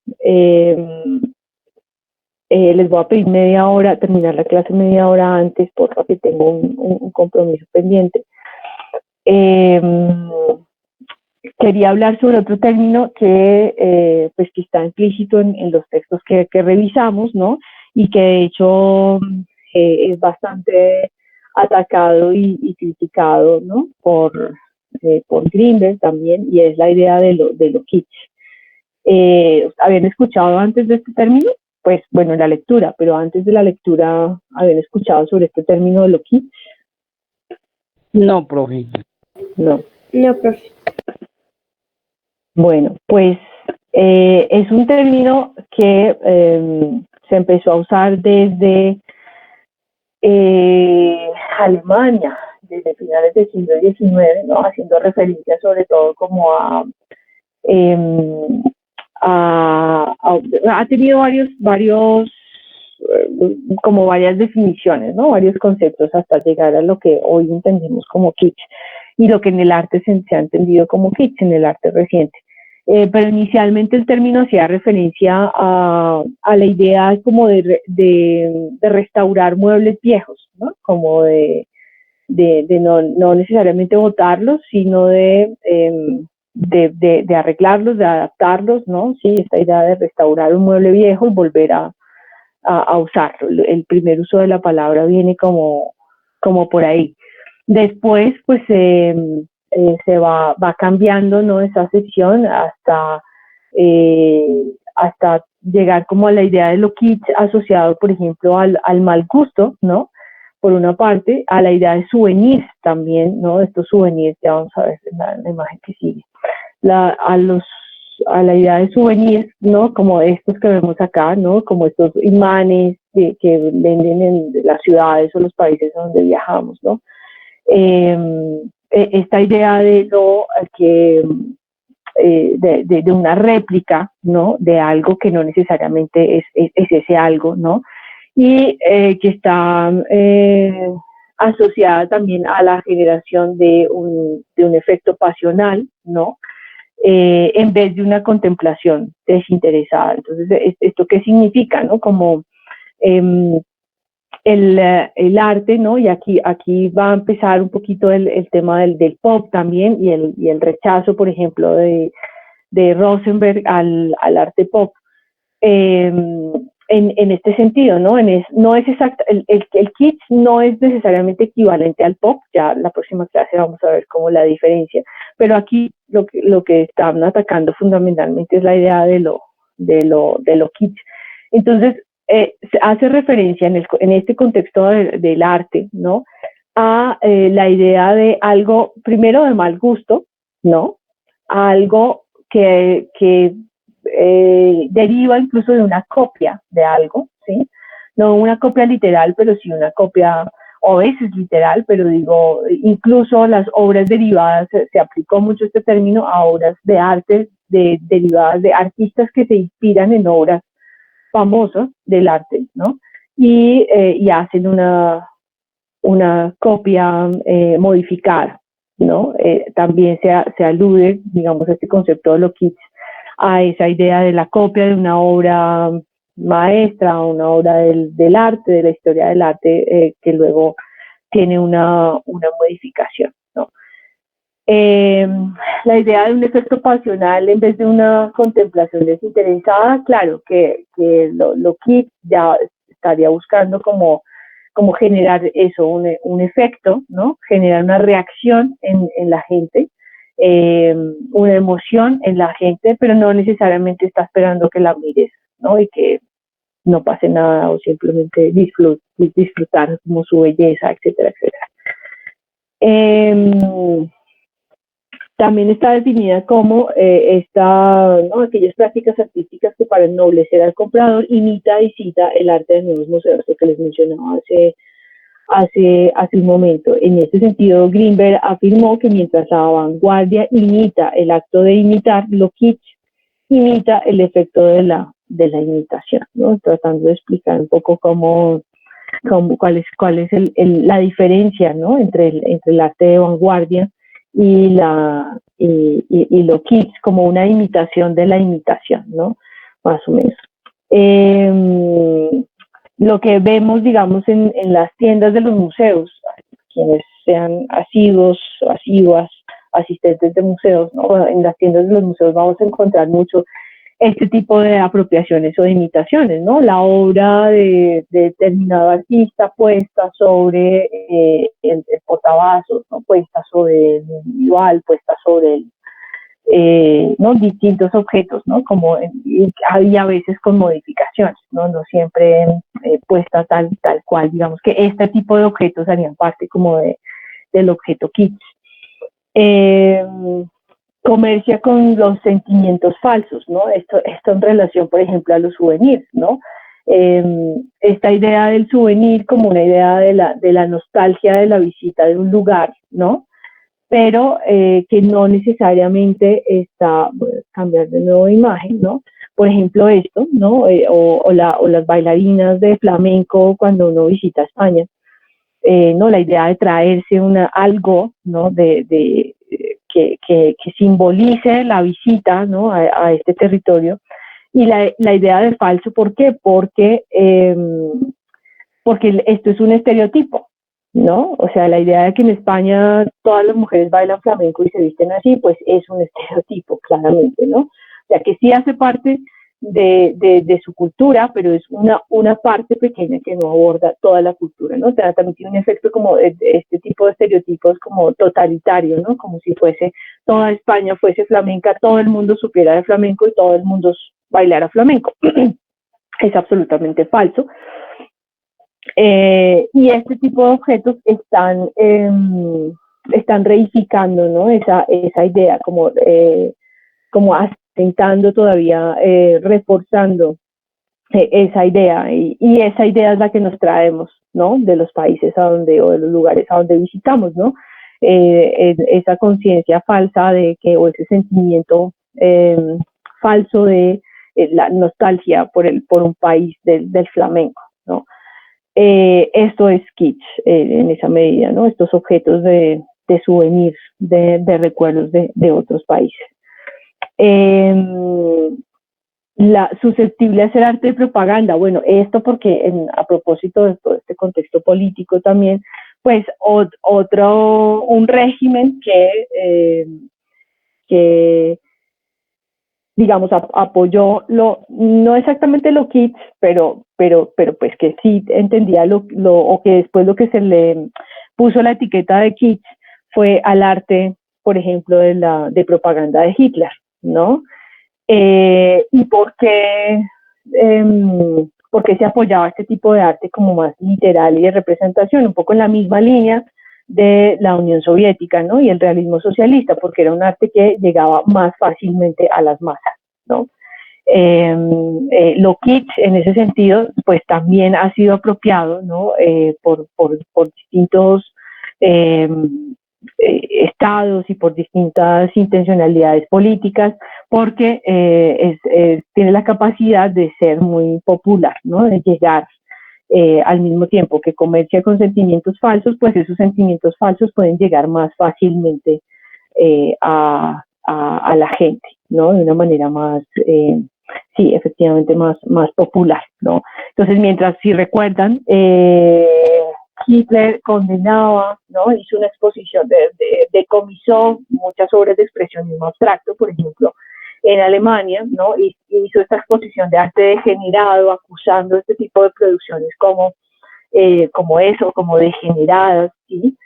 Les voy a pedir media hora, terminar la clase media hora antes, porque tengo un compromiso pendiente. Quería hablar sobre otro término pues que está implícito en los textos que revisamos, ¿no? Y que de hecho es bastante atacado y criticado, ¿no? Por Greenberg también, y es la idea de lo kitsch. ¿Habían escuchado antes de este término? Pues bueno, la lectura, pero antes de la lectura, ¿habían escuchado sobre este término de lo kitsch? No, profe. No. No, profe. Bueno, pues es un término que se empezó a usar desde Alemania, desde finales del siglo XIX, ¿no? Haciendo referencia sobre todo como ha tenido como varias definiciones, ¿no? Varios conceptos hasta llegar a lo que hoy entendemos como kitsch y lo que en el arte se ha entendido como kitsch, en el arte reciente. Pero inicialmente el término hacía referencia a la idea como de restaurar muebles viejos, ¿no? Como de no necesariamente botarlos, sino de arreglarlos, de adaptarlos, ¿no? Sí, esta idea de restaurar un mueble viejo y volver a a usarlo. El primer uso de la palabra viene como por ahí. Después, pues se va cambiando, ¿no? Esa sección hasta llegar como a la idea de lo kitsch asociado, por ejemplo, al mal gusto, ¿no? Por una parte, a la idea de souvenirs también, ¿no? Estos souvenirs, ya vamos a ver la imagen que sigue. A la idea de souvenirs, ¿no? Como estos que vemos acá, ¿no? Como estos imanes que venden en las ciudades o los países a donde viajamos, ¿no? Esta idea de lo que de una réplica, ¿no? De algo que no necesariamente es ese algo, ¿no? Y que está asociada también a la generación de un efecto pasional, ¿no? En vez de una contemplación desinteresada. Entonces, ¿esto qué significa, no? Como el arte, ¿no? Y aquí va a empezar un poquito el tema del pop también y el rechazo, por ejemplo, de Rosenberg al arte pop. En este sentido, ¿no? No es exacto, el kitsch no es necesariamente equivalente al pop, ya la próxima clase vamos a ver cómo la diferencia, pero aquí lo que están atacando fundamentalmente es la idea de lo kitsch. Entonces, se hace referencia en este contexto del arte, ¿no? A la idea de algo, primero de mal gusto, ¿no? A algo que deriva incluso de una copia de algo, ¿sí? No una copia literal, pero sí una copia, o a veces literal, pero digo, incluso las obras derivadas, se aplicó mucho este término a obras de arte derivadas de artistas que se inspiran en obras famosas del arte, ¿no? Y hacen una copia modificada, ¿no? También se alude, digamos, a este concepto de lo kitsch, a esa idea de la copia de una obra maestra, una obra del arte, de la historia del arte, que luego tiene una modificación, ¿no? La idea de un efecto pasional en vez de una contemplación desinteresada, claro que lo kitsch ya estaría buscando como generar eso, un efecto, ¿no? Generar una reacción en la gente, una emoción en la gente, pero no necesariamente está esperando que la mires, ¿no? Y que no pase nada o simplemente disfrutar como su belleza, etcétera, etcétera. También está definida como ¿no? aquellas prácticas artísticas que para ennoblecer al comprador imita y cita el arte de nuevos museos, lo que les mencionaba hace un momento. En ese sentido, Greenberg afirmó que mientras la vanguardia imita el acto de imitar, lo kitsch imita el efecto de la imitación, ¿no? Tratando de explicar un poco cuál es la diferencia, ¿no? entre el arte de vanguardia y lo kitsch como una imitación de la imitación, ¿no? Más o menos. Lo que vemos, digamos, en las tiendas de los museos, quienes sean asiduos o asiduas, asistentes de museos, ¿no? En las tiendas de los museos vamos a encontrar mucho este tipo de apropiaciones o de imitaciones, ¿no? La obra de determinado artista puesta sobre el portavasos, ¿no? Puesta sobre el individual, puesta sobre ¿no? distintos objetos, ¿no? Y a veces con modificaciones, ¿no? No siempre puesta tal cual, digamos que este tipo de objetos harían parte como del objeto kitsch. Comercia con los sentimientos falsos, ¿no? Esto en relación, por ejemplo, a los souvenirs, ¿no? Esta idea del souvenir como una idea de la nostalgia de la visita de un lugar, ¿no? Pero que no necesariamente está, voy a cambiar de nuevo de imagen, ¿no? Por ejemplo, esto, ¿no? O las bailarinas de flamenco cuando uno visita España, ¿no? La idea de traerse algo, ¿no? Que simbolice la visita, ¿no? a este territorio. Y la idea de falso, ¿por qué? Porque esto es un estereotipo, ¿no? O sea, la idea de que en España todas las mujeres bailan flamenco y se visten así, pues es un estereotipo, claramente, ¿no? O sea, que sí hace parte de su cultura, pero es una parte pequeña que no aborda toda la cultura, ¿no? O sea, también tiene un efecto como de este tipo de estereotipos como totalitario, ¿no? Como si fuese toda España fuese flamenca, todo el mundo supiera de flamenco y todo el mundo bailara flamenco. Es absolutamente falso. Y este tipo de objetos están reificando, ¿no? Esa idea, como asentando todavía, reforzando esa idea, y esa idea es la que nos traemos, ¿no? De los países o de los lugares a donde visitamos, ¿no? Esa conciencia falsa de que, o ese sentimiento falso de la nostalgia por un país del flamenco, ¿no? Esto es kitsch en esa medida, ¿no? Estos objetos de souvenirs, de recuerdos de otros países. Susceptible a ser arte de propaganda. Bueno, esto porque a propósito de todo este contexto político también, pues un régimen que digamos, apoyó no exactamente lo kitsch, pero pues que sí entendía o que después lo que se le puso la etiqueta de kitsch fue al arte, por ejemplo, de propaganda de Hitler, ¿no? ¿Y por qué se apoyaba este tipo de arte como más literal y de representación? Un poco en la misma línea de la Unión Soviética, ¿no? Y el realismo socialista, porque era un arte que llegaba más fácilmente a las masas, ¿no? Lo kitsch en ese sentido, pues también ha sido apropiado, ¿no? Por distintos estados y por distintas intencionalidades políticas, porque tiene la capacidad de ser muy popular, ¿no? De llegar al mismo tiempo que comercia con sentimientos falsos, pues esos sentimientos falsos pueden llegar más fácilmente a la gente, ¿no? De una manera más, sí, efectivamente más popular, ¿no? Entonces, mientras, si recuerdan, Hitler condenaba, ¿no? Hizo una exposición, decomisó muchas obras de expresionismo abstracto, por ejemplo, en Alemania, ¿no? Y hizo esta exposición de arte degenerado, acusando este tipo de producciones como degeneradas, ¿sí?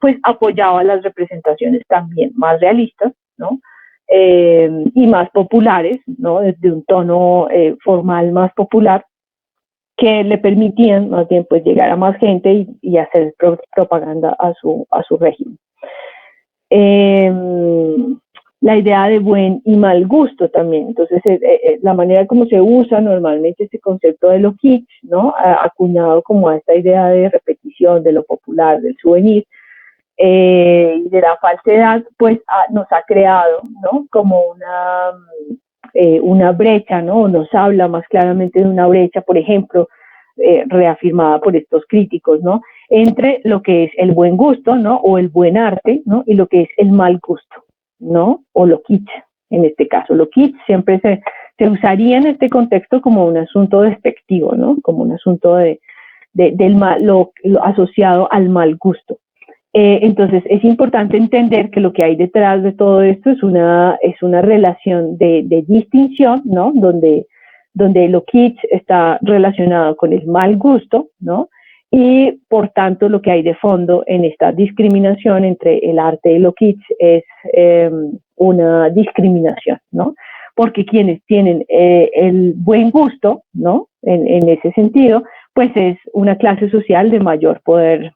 Pues apoyaba las representaciones también más realistas, ¿no? Y más populares, ¿no? Desde un tono formal más popular, que le permitían más bien pues llegar a más gente y hacer propaganda a su régimen. La idea de buen y mal gusto también. Entonces, la manera como se usa normalmente este concepto de lo kitsch, ¿no? Acuñado como a esta idea de repetición, de lo popular, del souvenir, y de la falsedad, pues nos ha creado, ¿no? Como una brecha, ¿no? Nos habla más claramente de una brecha, por ejemplo, reafirmada por estos críticos, ¿no? Entre lo que es el buen gusto, ¿no? O el buen arte, ¿no? Y lo que es el mal gusto, ¿no? O lo kitsch, en este caso. Lo kitsch siempre se usaría en este contexto como un asunto despectivo, ¿no? Como un asunto del mal, lo asociado al mal gusto. Entonces es importante entender que lo que hay detrás de todo esto es una relación de distinción, ¿no? Donde lo kitsch está relacionado con el mal gusto, ¿no? Y por tanto lo que hay de fondo en esta discriminación entre el arte y lo kitsch es una discriminación, ¿no? Porque quienes tienen el buen gusto, ¿no? En ese sentido, pues es una clase social de mayor poder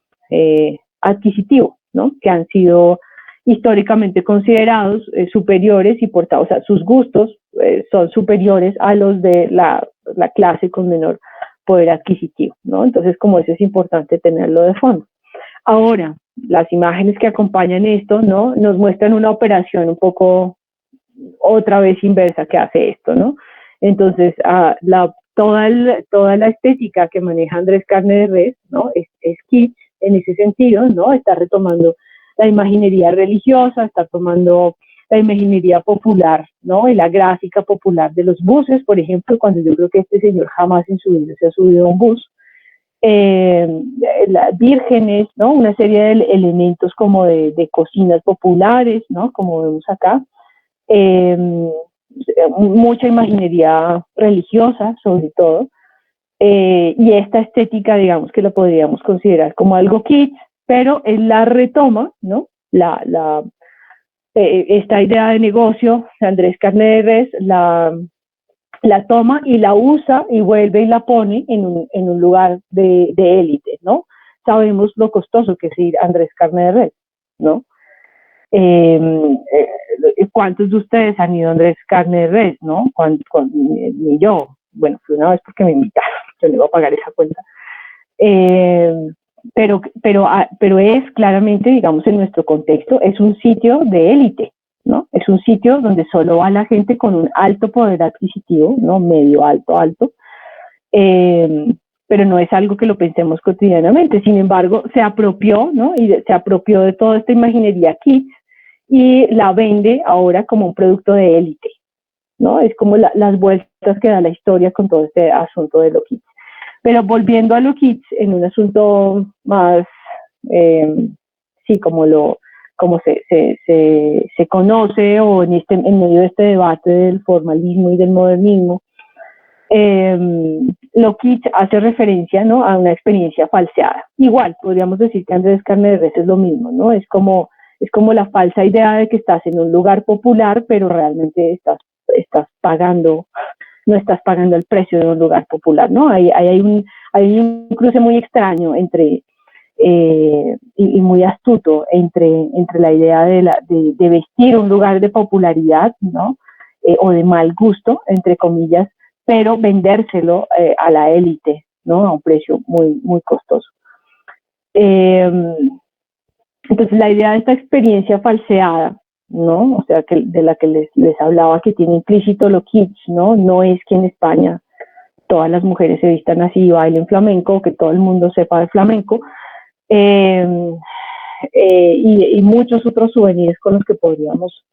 adquisitivo, ¿no? Que han sido históricamente considerados superiores y por tanto, o sea, sus gustos son superiores a los de la clase con menor poder adquisitivo, ¿no? Entonces, como eso es importante tenerlo de fondo. Ahora, las imágenes que acompañan esto, ¿no? Nos muestran una operación un poco otra vez inversa que hace esto, ¿no? Entonces, toda la estética que maneja Andrés Carne de Res, ¿no? Es kitsch en ese sentido, ¿no? Está retomando la imaginería religiosa, está tomando la imaginería popular, ¿no? Y la gráfica popular de los buses, por ejemplo, cuando yo creo que este señor jamás en su vida se ha subido a un bus. Las vírgenes, ¿no? Una serie de elementos como de cocinas populares, ¿no? Como vemos acá. mucha imaginería religiosa sobre todo, y esta estética, digamos que lo podríamos considerar como algo kitsch, pero él la retoma, ¿no? Esta idea de negocio de Andrés Carne de Res la toma y la usa y vuelve y la pone en un lugar de élite, ¿no? Sabemos lo costoso que es ir a Andrés Carne de Res, ¿no? ¿Cuántos de ustedes han ido a Andrés Carne de Res, no? Ni yo. Bueno, fui una vez porque me invitaron, yo no iba a pagar esa cuenta. Pero es claramente, digamos, en nuestro contexto, es un sitio de élite, ¿no? Es un sitio donde solo va la gente con un alto poder adquisitivo, ¿no? Medio, alto. Pero no es algo que lo pensemos cotidianamente. Sin embargo, se apropió, ¿no? Y se apropió de toda esta imaginería kitsch y la vende ahora como un producto de élite, ¿no? Es como las vueltas que da la historia con todo este asunto de lo kitsch. Pero volviendo a lo kitsch, en un asunto más, sí, como se conoce, o en medio de este debate del formalismo y del modernismo, lo kitsch hace referencia, ¿no? A una experiencia falseada. Igual, podríamos decir que Andrés Carne de Res es lo mismo, ¿no? Es como la falsa idea de que estás en un lugar popular, pero realmente estás pagando, no estás pagando el precio de un lugar popular, ¿no? Hay un cruce muy extraño entre y muy astuto entre la idea de vestir un lugar de popularidad, ¿no? O de mal gusto, entre comillas, pero vendérselo a la élite, ¿no? A un precio muy, muy costoso. Entonces, la idea de esta experiencia falseada, ¿no? O sea, de la que les hablaba, que tiene implícito lo kitsch, ¿no? No es que en España todas las mujeres se vistan así y bailen flamenco, que todo el mundo sepa de flamenco, y muchos otros souvenirs con los que podríamos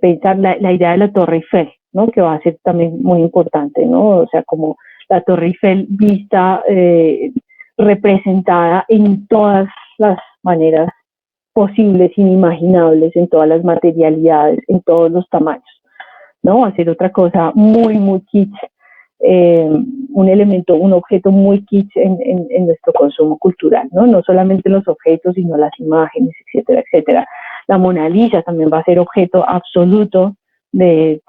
pensar la idea de la Torre Eiffel, ¿no? Que va a ser también muy importante, ¿no? O sea, como la Torre Eiffel vista, representada en todas las maneras posibles, inimaginables, en todas las materialidades, en todos los tamaños, ¿no? Va a ser otra cosa muy, muy kitsch, un objeto muy kitsch en nuestro consumo cultural, ¿no? No solamente los objetos, sino las imágenes, etcétera, etcétera. La Mona Lisa también va a ser objeto absoluto de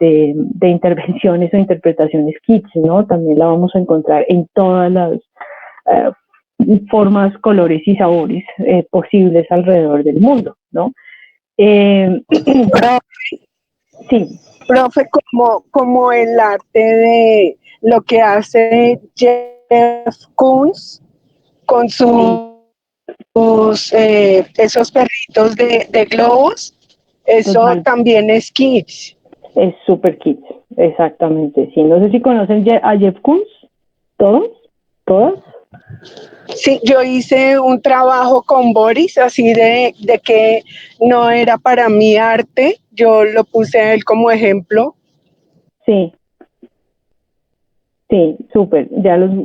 intervenciones o interpretaciones kitsch, ¿no? También la vamos a encontrar en todas las formas, colores y sabores posibles alrededor del mundo, ¿no? Sí. Profe, como el arte de lo que hace Jeff Koons con esos perritos de globos, eso Total. también es kitsch. Es súper kitsch, exactamente. Sí, no sé si conocen a Jeff Koons, ¿todos? ¿Todas? Sí, yo hice un trabajo con Boris, así de que no era para mi arte, yo lo puse a él como ejemplo. Sí, sí, súper.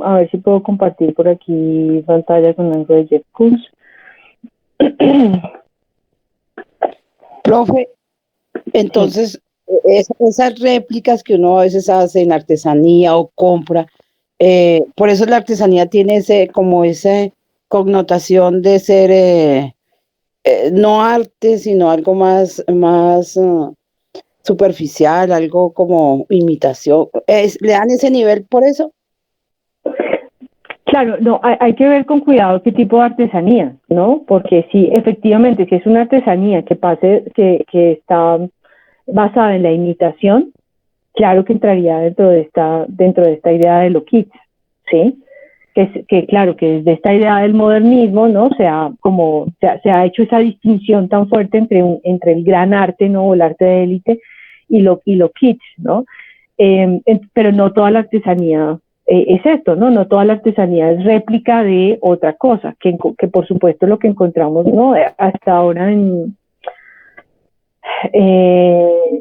A ver si puedo compartir por aquí pantalla con algo de Jeff Koons. Profe, entonces, esas réplicas que uno a veces hace en artesanía o compra, por eso la artesanía tiene como esa connotación de ser no arte, sino algo más superficial, algo como imitación. ¿Le dan ese nivel por eso? Claro, no, hay que ver con cuidado qué tipo de artesanía, ¿no? Porque sí, efectivamente, si es una artesanía que está basada en la imitación, claro que entraría dentro de esta idea de lo kitsch, ¿sí? Claro, que desde esta idea del modernismo, ¿no? Se ha hecho esa distinción tan fuerte entre el gran arte, ¿no? O el arte de élite y lo kitsch, ¿no? Pero no toda la artesanía es esto, ¿no? No toda la artesanía es réplica de otra cosa, que por supuesto lo que encontramos, ¿no? Hasta ahora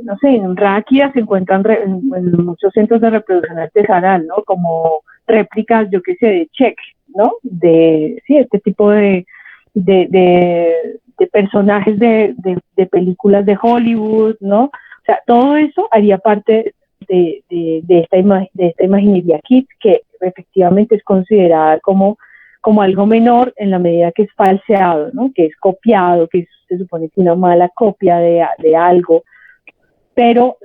no sé, en Rakia se encuentran en muchos centros de reproducción artesanal, ¿no? Como réplicas, yo qué sé, de Czech, ¿no? Sí, este tipo de personajes de películas de Hollywood, ¿no? O sea, todo eso haría parte de esta imaginería kitsch, que efectivamente es considerada como algo menor en la medida que es falseado, ¿no? Que es copiado, que se supone que una mala copia de algo, pero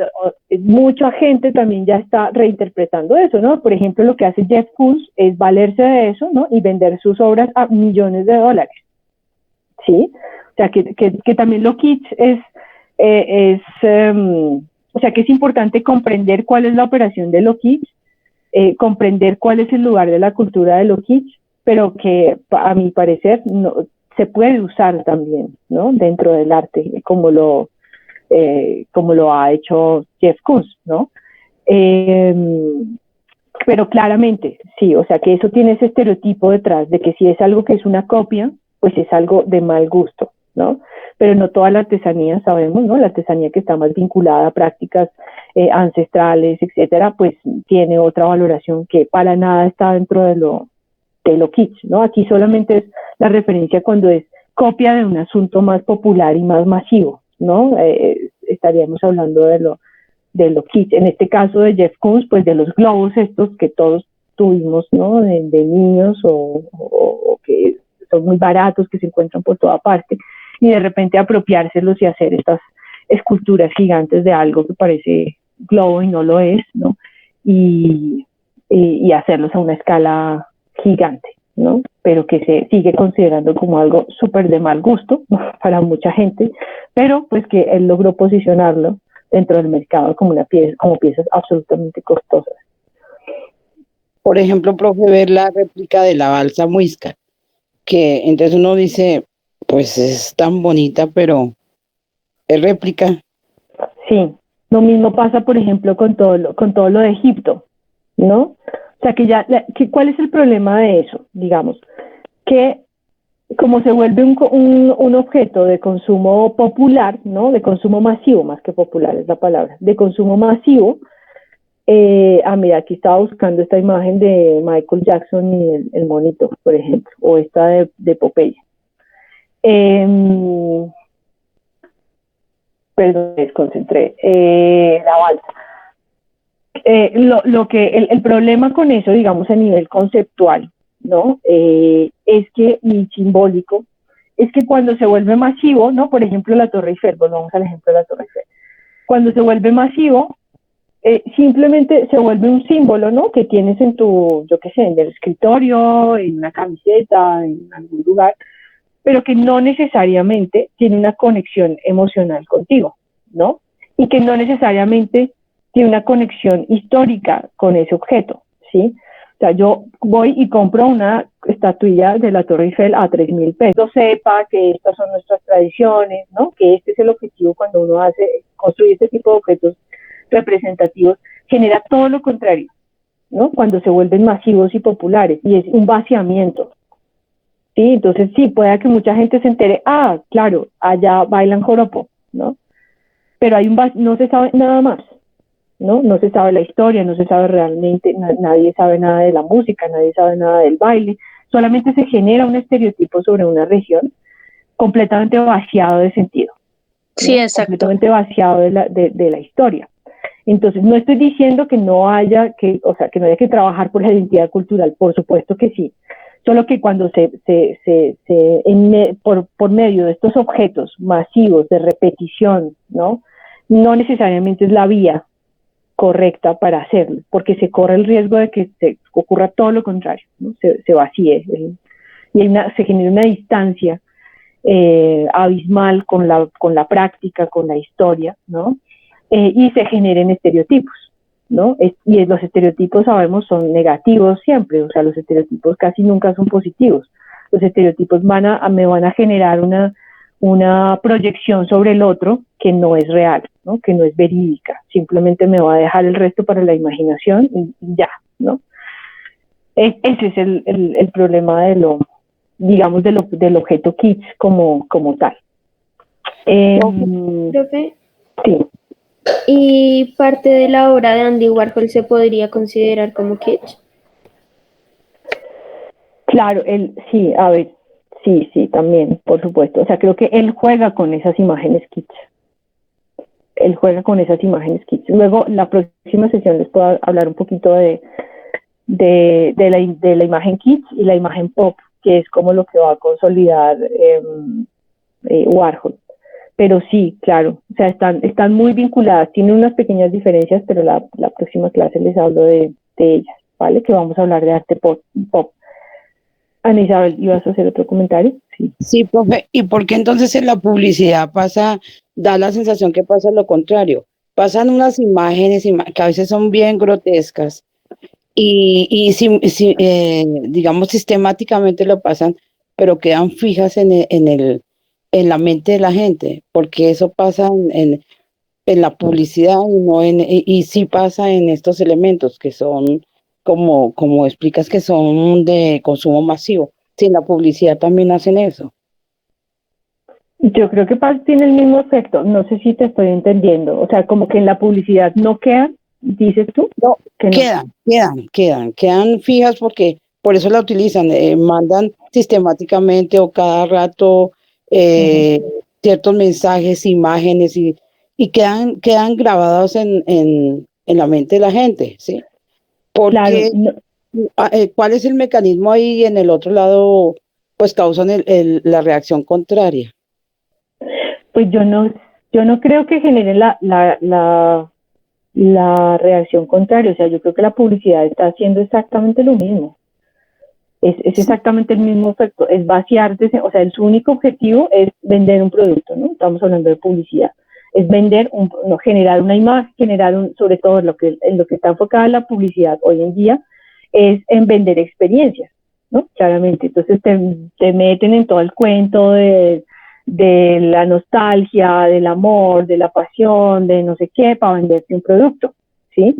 mucha gente también ya está reinterpretando eso, ¿no? Por ejemplo, lo que hace Jeff Koons es valerse de eso, ¿no? Y vender sus obras a millones de dólares, ¿sí? O sea, que también lo kitsch o sea, que es importante comprender cuál es la operación de lo kitsch, comprender cuál es el lugar de la cultura de lo kitsch, pero que a mi parecer no, se puede usar también, ¿no? Dentro del arte, como lo ha hecho Jeff Koons, ¿no? Pero claramente, sí, o sea que eso tiene ese estereotipo detrás de que si es algo que es una copia, pues es algo de mal gusto, ¿no? Pero no toda la artesanía, sabemos, ¿no? La artesanía que está más vinculada a prácticas ancestrales, etcétera, pues tiene otra valoración que para nada está dentro de lo kitsch, ¿no? Aquí solamente es la referencia cuando es copia de un asunto más popular y más masivo, ¿no? Estaríamos hablando de lo kitsch. En este caso de Jeff Koons, pues de los globos estos que todos tuvimos, ¿no? De niños o que son muy baratos, que se encuentran por toda parte, y de repente apropiárselos y hacer estas esculturas gigantes de algo que parece globo y no lo es, ¿no? Y hacerlos a una escala gigante, ¿no? Pero que se sigue considerando como algo súper de mal gusto, ¿no? Para mucha gente, pero pues que él logró posicionarlo dentro del mercado como piezas absolutamente costosas. Por ejemplo, profe, ver la réplica de la balsa Muisca, que entonces uno dice, pues es tan bonita, pero es réplica. Sí, lo mismo pasa, por ejemplo, con todo lo de Egipto, ¿no? O sea, ¿cuál es el problema de eso? Digamos, que como se vuelve un objeto de consumo popular, ¿no? De consumo masivo, más que popular es la palabra, de consumo masivo. Mira, aquí estaba buscando esta imagen de Michael Jackson y el monito, por ejemplo, o esta de Popeye. Perdón, me desconcentré. La balsa. El problema con eso, digamos, a nivel conceptual, ¿no? Es que, y simbólico, es que cuando se vuelve masivo, ¿no? Por ejemplo, la Torre Eiffel, volvamos al ejemplo de la Torre Eiffel. Cuando se vuelve masivo, simplemente se vuelve un símbolo, ¿no? Que tienes en yo qué sé, en el escritorio, en una camiseta, en algún lugar, pero que no necesariamente tiene una conexión emocional contigo, ¿no? Y que no necesariamente tiene una conexión histórica con ese objeto, ¿sí? O sea, yo voy y compro una estatuilla de la Torre Eiffel a 3.000 pesos. Sepa que estas son nuestras tradiciones, ¿no? Que este es el objetivo cuando uno construye este tipo de objetos representativos, genera todo lo contrario, ¿no? Cuando se vuelven masivos y populares, y es un vaciamiento. Sí, entonces sí, puede que mucha gente se entere, claro, allá bailan joropo, ¿no? Pero no se sabe nada más, ¿no? No se sabe la historia, no se sabe realmente, nadie sabe nada de la música, nadie sabe nada del baile, solamente se genera un estereotipo sobre una región completamente vaciado de sentido. ¿no? Sí, exacto. Completamente vaciado de la historia. Entonces, no estoy diciendo que no haya que trabajar por la identidad cultural, por supuesto que sí, solo que cuando por medio de estos objetos masivos de repetición, ¿no? No necesariamente es la vía correcta para hacerlo, porque se corre el riesgo de que se ocurra todo lo contrario, ¿no? Se vacíe, y se genera una distancia abismal con la práctica, con la historia, ¿no? Y se generen estereotipos, ¿no? Y los estereotipos, sabemos, son negativos siempre, o sea, los estereotipos casi nunca son positivos. Los estereotipos me van a generar una proyección sobre el otro que no es real, ¿no? Que no es verídica, simplemente me va a dejar el resto para la imaginación y ya, ¿no? Ese es el problema digamos, del objeto kitsch como tal. Profe, Sí. ¿y parte de la obra de Andy Warhol se podría considerar como kitsch? Claro, sí, a ver, sí, también, por supuesto. O sea, creo que él juega con esas imágenes kitsch. él juega con esas imágenes kits. Luego, en la próxima sesión les puedo hablar un poquito de la imagen kits y la imagen pop, que es como lo que va a consolidar Warhol. Pero sí, claro, o sea, están muy vinculadas, tienen unas pequeñas diferencias, pero la próxima clase les hablo de ellas, ¿vale? Que vamos a hablar de arte pop. Ana Isabel, ¿ibas a hacer otro comentario? Sí. Sí, profe. ¿Y por qué entonces en la publicidad da la sensación que pasa lo contrario? Pasan unas imágenes que a veces son bien grotescas y digamos, sistemáticamente lo pasan, pero quedan fijas en la mente de la gente, porque eso pasa en la publicidad y sí pasa en estos elementos que son, como explicas, que son de consumo masivo. Si en la publicidad también hacen eso. Yo creo que tiene el mismo efecto, no sé si te estoy entendiendo, o sea, como que en la publicidad no quedan, dices tú. No, que no. quedan fijas porque por eso la utilizan, mandan sistemáticamente o cada rato ciertos mensajes, imágenes y quedan grabados en la mente de la gente, ¿sí? Claro, Porque, no, ¿cuál es el mecanismo ahí? En el otro lado, pues causan la reacción contraria. pues yo no creo que genere la reacción contraria, o sea, yo creo que la publicidad está haciendo exactamente lo mismo. Es exactamente el mismo efecto, es vaciarte, o sea, su único objetivo es vender un producto, ¿no? Estamos hablando de publicidad, es vender, generar una imagen, sobre todo en lo que está enfocada la publicidad hoy en día, es en vender experiencias, ¿no? Claramente, entonces te meten en todo el cuento de la nostalgia, del amor, de la pasión, de no sé qué, para venderte un producto, ¿sí?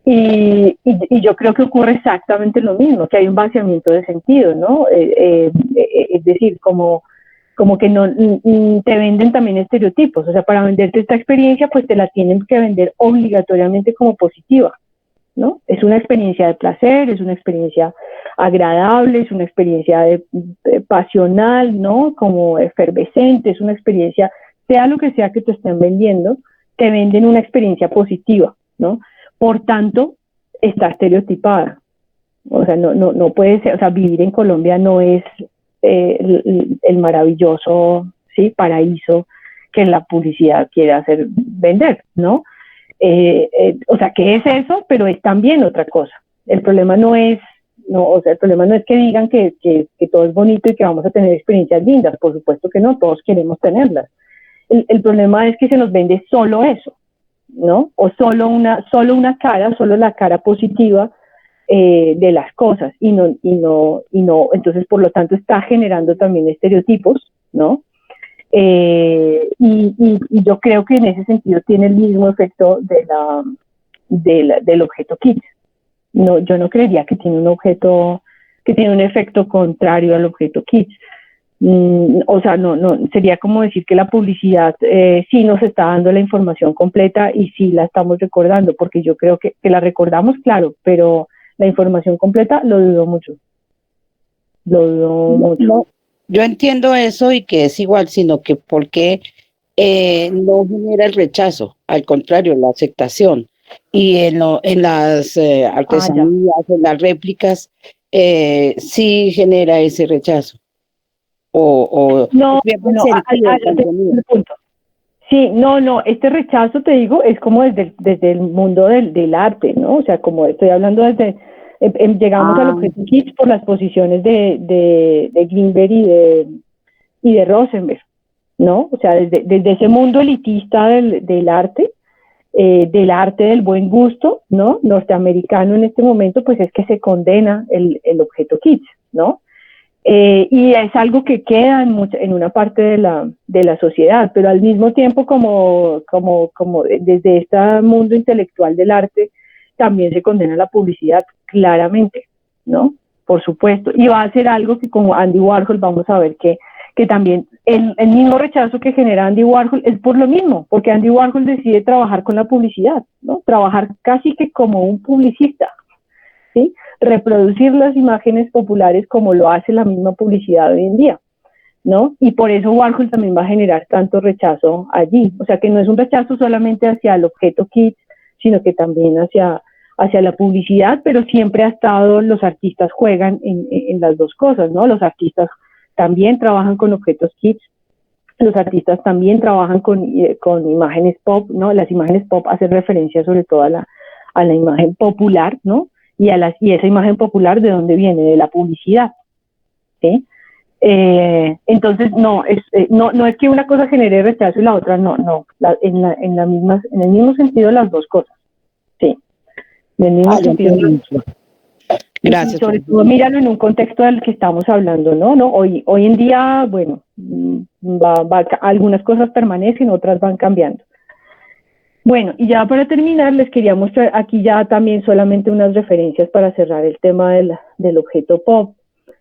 Y yo creo que ocurre exactamente lo mismo, que hay un vaciamiento de sentido, ¿no? Es decir, como que no te venden también estereotipos, o sea, para venderte esta experiencia, pues te la tienen que vender obligatoriamente como positiva, ¿no? Es una experiencia de placer, es una experiencia agradable, es una experiencia pasional, ¿no? Como efervescente, es una experiencia, sea lo que sea que te estén vendiendo, te venden una experiencia positiva, ¿no? Por tanto, está estereotipada. O sea, no puede ser, o sea, vivir en Colombia no es el maravilloso, ¿sí? Paraíso que la publicidad quiere hacer vender, ¿no? O sea, ¿qué es eso? Pero es también otra cosa. El problema no es, o sea, el problema no es que digan que todo es bonito y que vamos a tener experiencias lindas. Por supuesto que no, todos queremos tenerlas. El problema es que se nos vende solo eso, ¿no? O solo una cara, solo la cara positiva de las cosas y no, entonces por lo tanto está generando también estereotipos, ¿no? Y yo creo que en ese sentido tiene el mismo efecto del objeto kit. No, yo no creería que tiene un efecto contrario al objeto kit. O sea, no, sería como decir que la publicidad sí nos está dando la información completa y sí la estamos recordando, porque yo creo que la recordamos, claro, pero la información completa lo dudo mucho. No, yo entiendo eso y que es igual, sino que porque no genera el rechazo, al contrario, la aceptación. Y en las artesanías, en las réplicas, sí genera ese rechazo. No, el punto. Sí, no, este rechazo, te digo, es como desde el mundo del arte, ¿no? O sea, como estoy hablando llegamos al objeto kit por las posiciones de Greenberg y de Rosenberg, ¿no? O sea, desde ese mundo elitista del arte del buen gusto, ¿no? Norteamericano en este momento, pues es que se condena el objeto kit, ¿no? Y es algo que queda en una parte de la sociedad, pero al mismo tiempo como desde este mundo intelectual del arte también se condena la publicidad claramente, ¿no? Por supuesto, y va a ser algo que como Andy Warhol vamos a ver que también el mismo rechazo que genera Andy Warhol es por lo mismo, porque Andy Warhol decide trabajar con la publicidad, ¿no? Trabajar casi que como un publicista, ¿sí? Reproducir las imágenes populares como lo hace la misma publicidad hoy en día. ¿no? Y por eso Warhol también va a generar tanto rechazo allí. O sea, que no es un rechazo solamente hacia el objeto kitsch, sino que también hacia la publicidad, pero siempre ha estado, los artistas juegan en las dos cosas, ¿no? Los artistas también trabajan con objetos kitsch, los artistas también trabajan con imágenes pop, ¿no? Las imágenes pop hacen referencia sobre todo a la imagen popular, ¿no? Y esa imagen popular, ¿de dónde viene? De la publicidad, ¿sí? Entonces, no es que una cosa genere rechazo y la otra no, en el mismo sentido las dos cosas, sí. En el mismo sentido. Gracias. Y sobre todo, míralo en un contexto del que estamos hablando, ¿no? Hoy en día, bueno, algunas cosas permanecen, otras van cambiando. Bueno, y ya para terminar, les quería mostrar aquí ya también solamente unas referencias para cerrar el tema del objeto pop.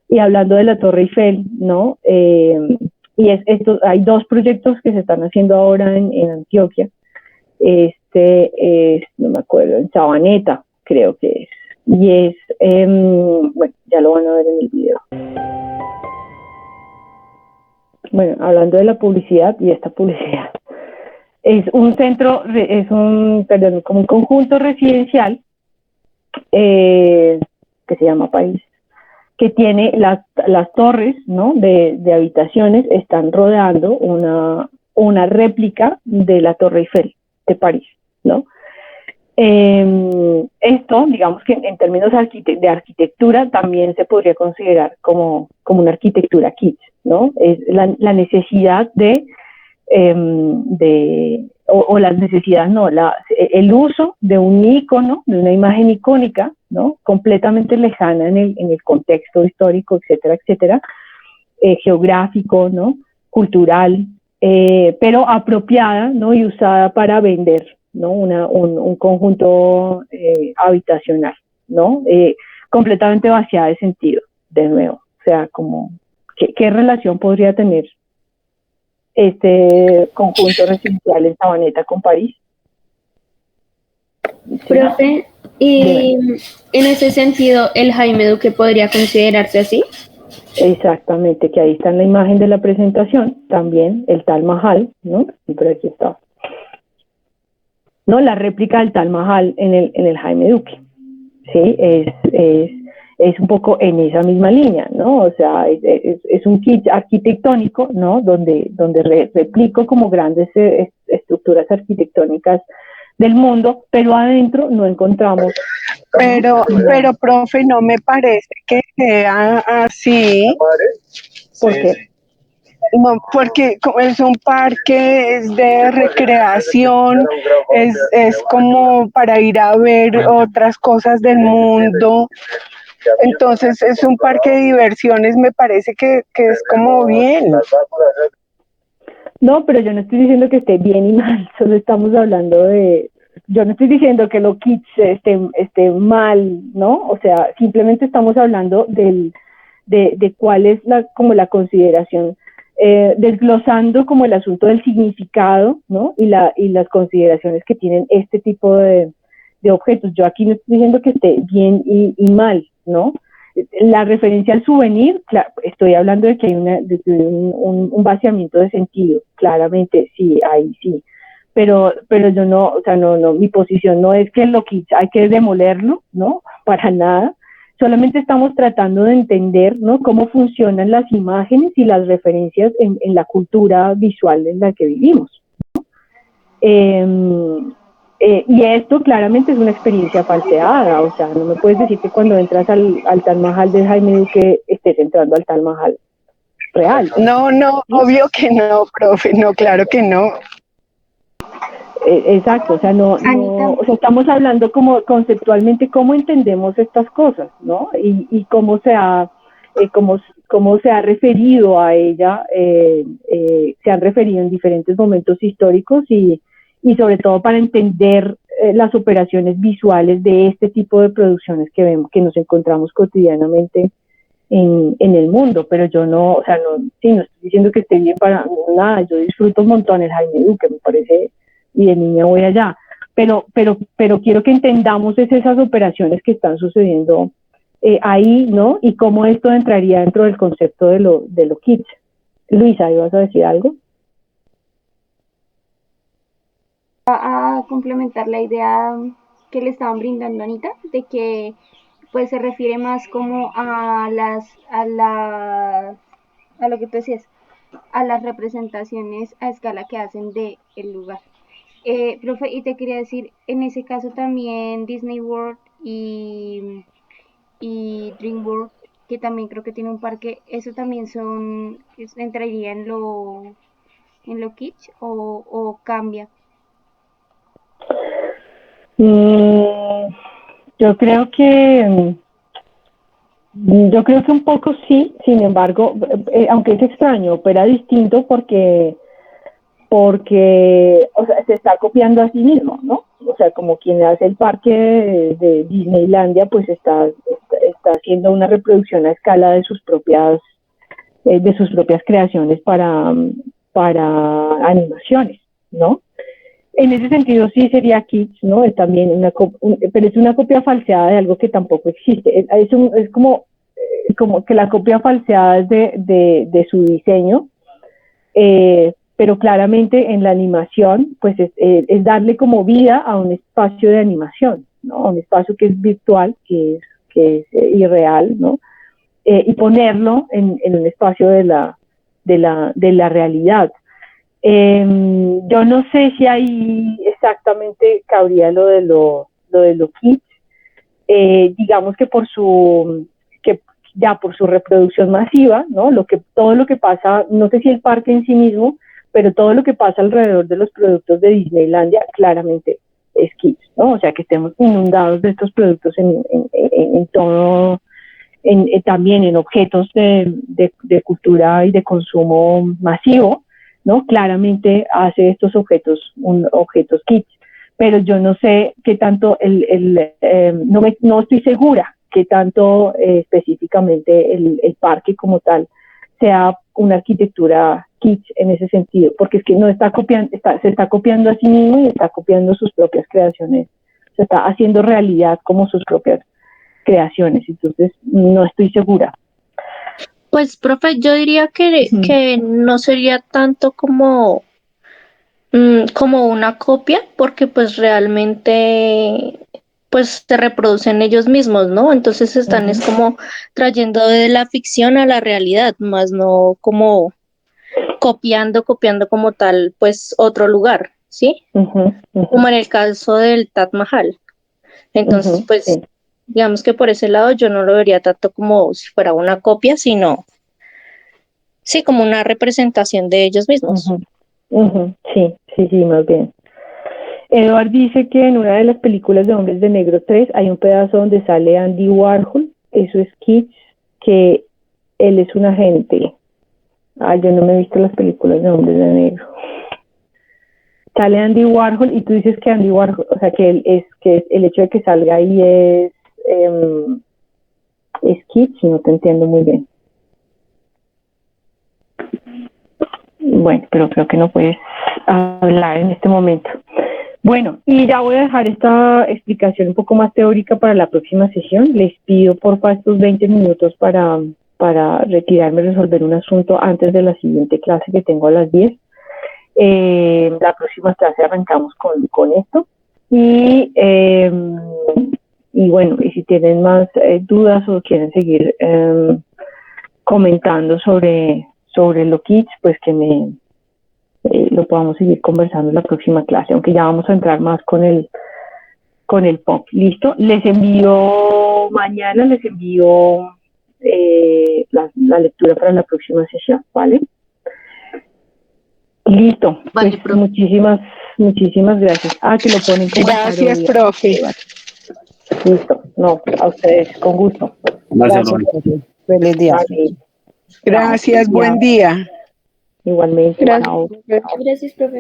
Y hablando de la Torre Eiffel, ¿no? Hay dos proyectos que se están haciendo ahora en Antioquia. No me acuerdo, en Sabaneta, creo que es. Y es, bueno, ya lo van a ver en el video. Bueno, hablando de la publicidad y esta publicidad. Es un como un conjunto residencial que se llama París, que tiene las torres, ¿no? de habitaciones, están rodeando una réplica de la Torre Eiffel de París, ¿no? Esto, digamos que en términos de arquitectura, también se podría considerar como una arquitectura kitsch, ¿no? Es la necesidad el uso de un icono, de una imagen icónica, ¿no? Completamente lejana en el contexto histórico, etcétera, etcétera, geográfico, ¿no? Cultural, pero apropiada, ¿no? Y usada para vender, ¿no? Un conjunto habitacional, ¿no? Completamente vaciada de sentido, de nuevo. O sea, como, ¿qué relación podría tener este conjunto residencial en Sabaneta con París? ¿Sí? Profe, y en ese sentido, ¿el Jaime Duque podría considerarse así? Exactamente, que ahí está en la imagen de la presentación, también el Taj Mahal, ¿no? Y por aquí está, ¿no? La réplica del Taj Mahal en el Jaime Duque, ¿sí? Es un poco en esa misma línea, ¿no? O sea, es un kit arquitectónico, ¿no? Donde replico como grandes estructuras arquitectónicas del mundo, pero adentro no encontramos. Pero, profe, no me parece que sea así. ¿Por qué? No, porque es un parque, es de recreación, es como para ir a ver otras cosas del mundo. Entonces es un parque de diversiones, me parece que es como bien. No, pero yo no estoy diciendo que esté bien y mal, solo estamos hablando yo no estoy diciendo que lo kitsch esté mal, ¿no? O sea, simplemente estamos hablando de cuál es como la consideración, desglosando como el asunto del significado, ¿no? Y las consideraciones que tienen este tipo de objetos. Yo aquí no estoy diciendo que esté bien y mal, ¿no? La referencia al souvenir, claro, estoy hablando de que hay un vaciamiento de sentido, claramente, sí, ahí sí. Pero yo no, o sea, no, mi posición no es que lo kitsch hay que demolerlo, ¿no? Para nada. Solamente estamos tratando de entender, ¿no? Cómo funcionan las imágenes y las referencias en la cultura visual en la que vivimos, ¿no? Y esto claramente es una experiencia falseada, o sea, no me puedes decir que cuando entras al Taj Mahal de Jaime Duque estés entrando al Taj Mahal real. No, ¿sí? Obvio que no, profe, no, claro que no. Exacto, o sea, o sea, estamos hablando como conceptualmente cómo entendemos estas cosas, ¿no? Y cómo se ha referido a ella, se han referido en diferentes momentos históricos y sobre todo para entender las operaciones visuales de este tipo de producciones que vemos, que nos encontramos cotidianamente en el mundo. Pero yo no, o sea, no estoy diciendo que esté bien para nada, yo disfruto un montón el Jaime Duque, me parece, y de niña voy allá, pero quiero que entendamos esas operaciones que están sucediendo ahí, ¿no? Y cómo esto entraría dentro del concepto de lo kitsch. Luisa, ¿ibas a decir algo? A complementar la idea que le estaban brindando a Anita, de que pues se refiere más como a lo que tú decías, a las representaciones a escala que hacen de el lugar. Profe, y te quería decir, en ese caso también Disney World y DreamWorld, que también creo que tiene un parque, eso también entraría en lo kitsch o cambia. Yo creo que un poco sí, sin embargo, aunque es extraño, opera distinto porque o sea, se está copiando a sí mismo, ¿no? O sea, como quien hace el parque de Disneylandia, pues está haciendo una reproducción a escala de sus propias creaciones para animaciones, ¿no? En ese sentido sí sería Kitsch, ¿no? Es también pero es una copia falseada de algo que tampoco existe. Es como que la copia falseada es de su diseño, pero claramente en la animación, pues es darle como vida a un espacio de animación, ¿no? A un espacio que es virtual, que es irreal, ¿no? Y ponerlo en un espacio de la realidad. Yo no sé si ahí exactamente cabría lo de lo kitsch, digamos que por su reproducción masiva, ¿no? Todo lo que pasa, no sé si el parque en sí mismo, pero todo lo que pasa alrededor de los productos de Disneylandia claramente es kitsch, ¿no? O sea, que estemos inundados de estos productos en todo, también en objetos de cultura y de consumo masivo, ¿no? Claramente hace estos objetos kitsch, pero yo no sé qué tanto, no estoy segura qué tanto específicamente el parque como tal sea una arquitectura kitsch en ese sentido, porque es que no está copiando, se está copiando a sí mismo y está copiando sus propias creaciones, se está haciendo realidad como sus propias creaciones, entonces no estoy segura. Pues, profe, yo diría que no sería tanto como una copia, porque pues realmente pues se reproducen ellos mismos, ¿no? Entonces están es como trayendo de la ficción a la realidad, más no como copiando como tal, pues otro lugar, ¿sí? Como en el caso del Taj Mahal. Entonces, pues, sí. digamos que por ese lado yo no lo vería tanto como si fuera una copia, sino, sí, como una representación de ellos mismos. Sí, más bien. Edward dice que en una de las películas de Hombres de Negro 3 hay un pedazo donde sale Andy Warhol, eso es kitsch, que él es un agente. Yo no me he visto las películas de Hombres de Negro. Sale Andy Warhol y tú dices que Andy Warhol, o sea, que el hecho de que salga ahí es kitsch, no te entiendo muy bien. Bueno, pero creo que no puedes hablar en este momento. Bueno, y ya voy a dejar esta explicación un poco más teórica para la próxima sesión. Les pido porfa estos 20 minutos para retirarme y resolver un asunto antes de la siguiente clase que tengo a las 10. La próxima clase arrancamos con esto. Y bueno, y si tienen más dudas o quieren seguir comentando sobre lo kitsch, pues que lo podamos seguir conversando en la próxima clase, aunque ya vamos a entrar más con el pop. ¿Listo? Mañana les envío la lectura para la próxima sesión, ¿vale? Listo. Vale, pues muchísimas gracias. Que lo ponen como Gracias, profe. Listo. No, a ustedes, con gusto. Gracias, profe. Feliz día. Vale. Gracias, buen día. Igualmente. Gracias. Chao. Gracias, profe.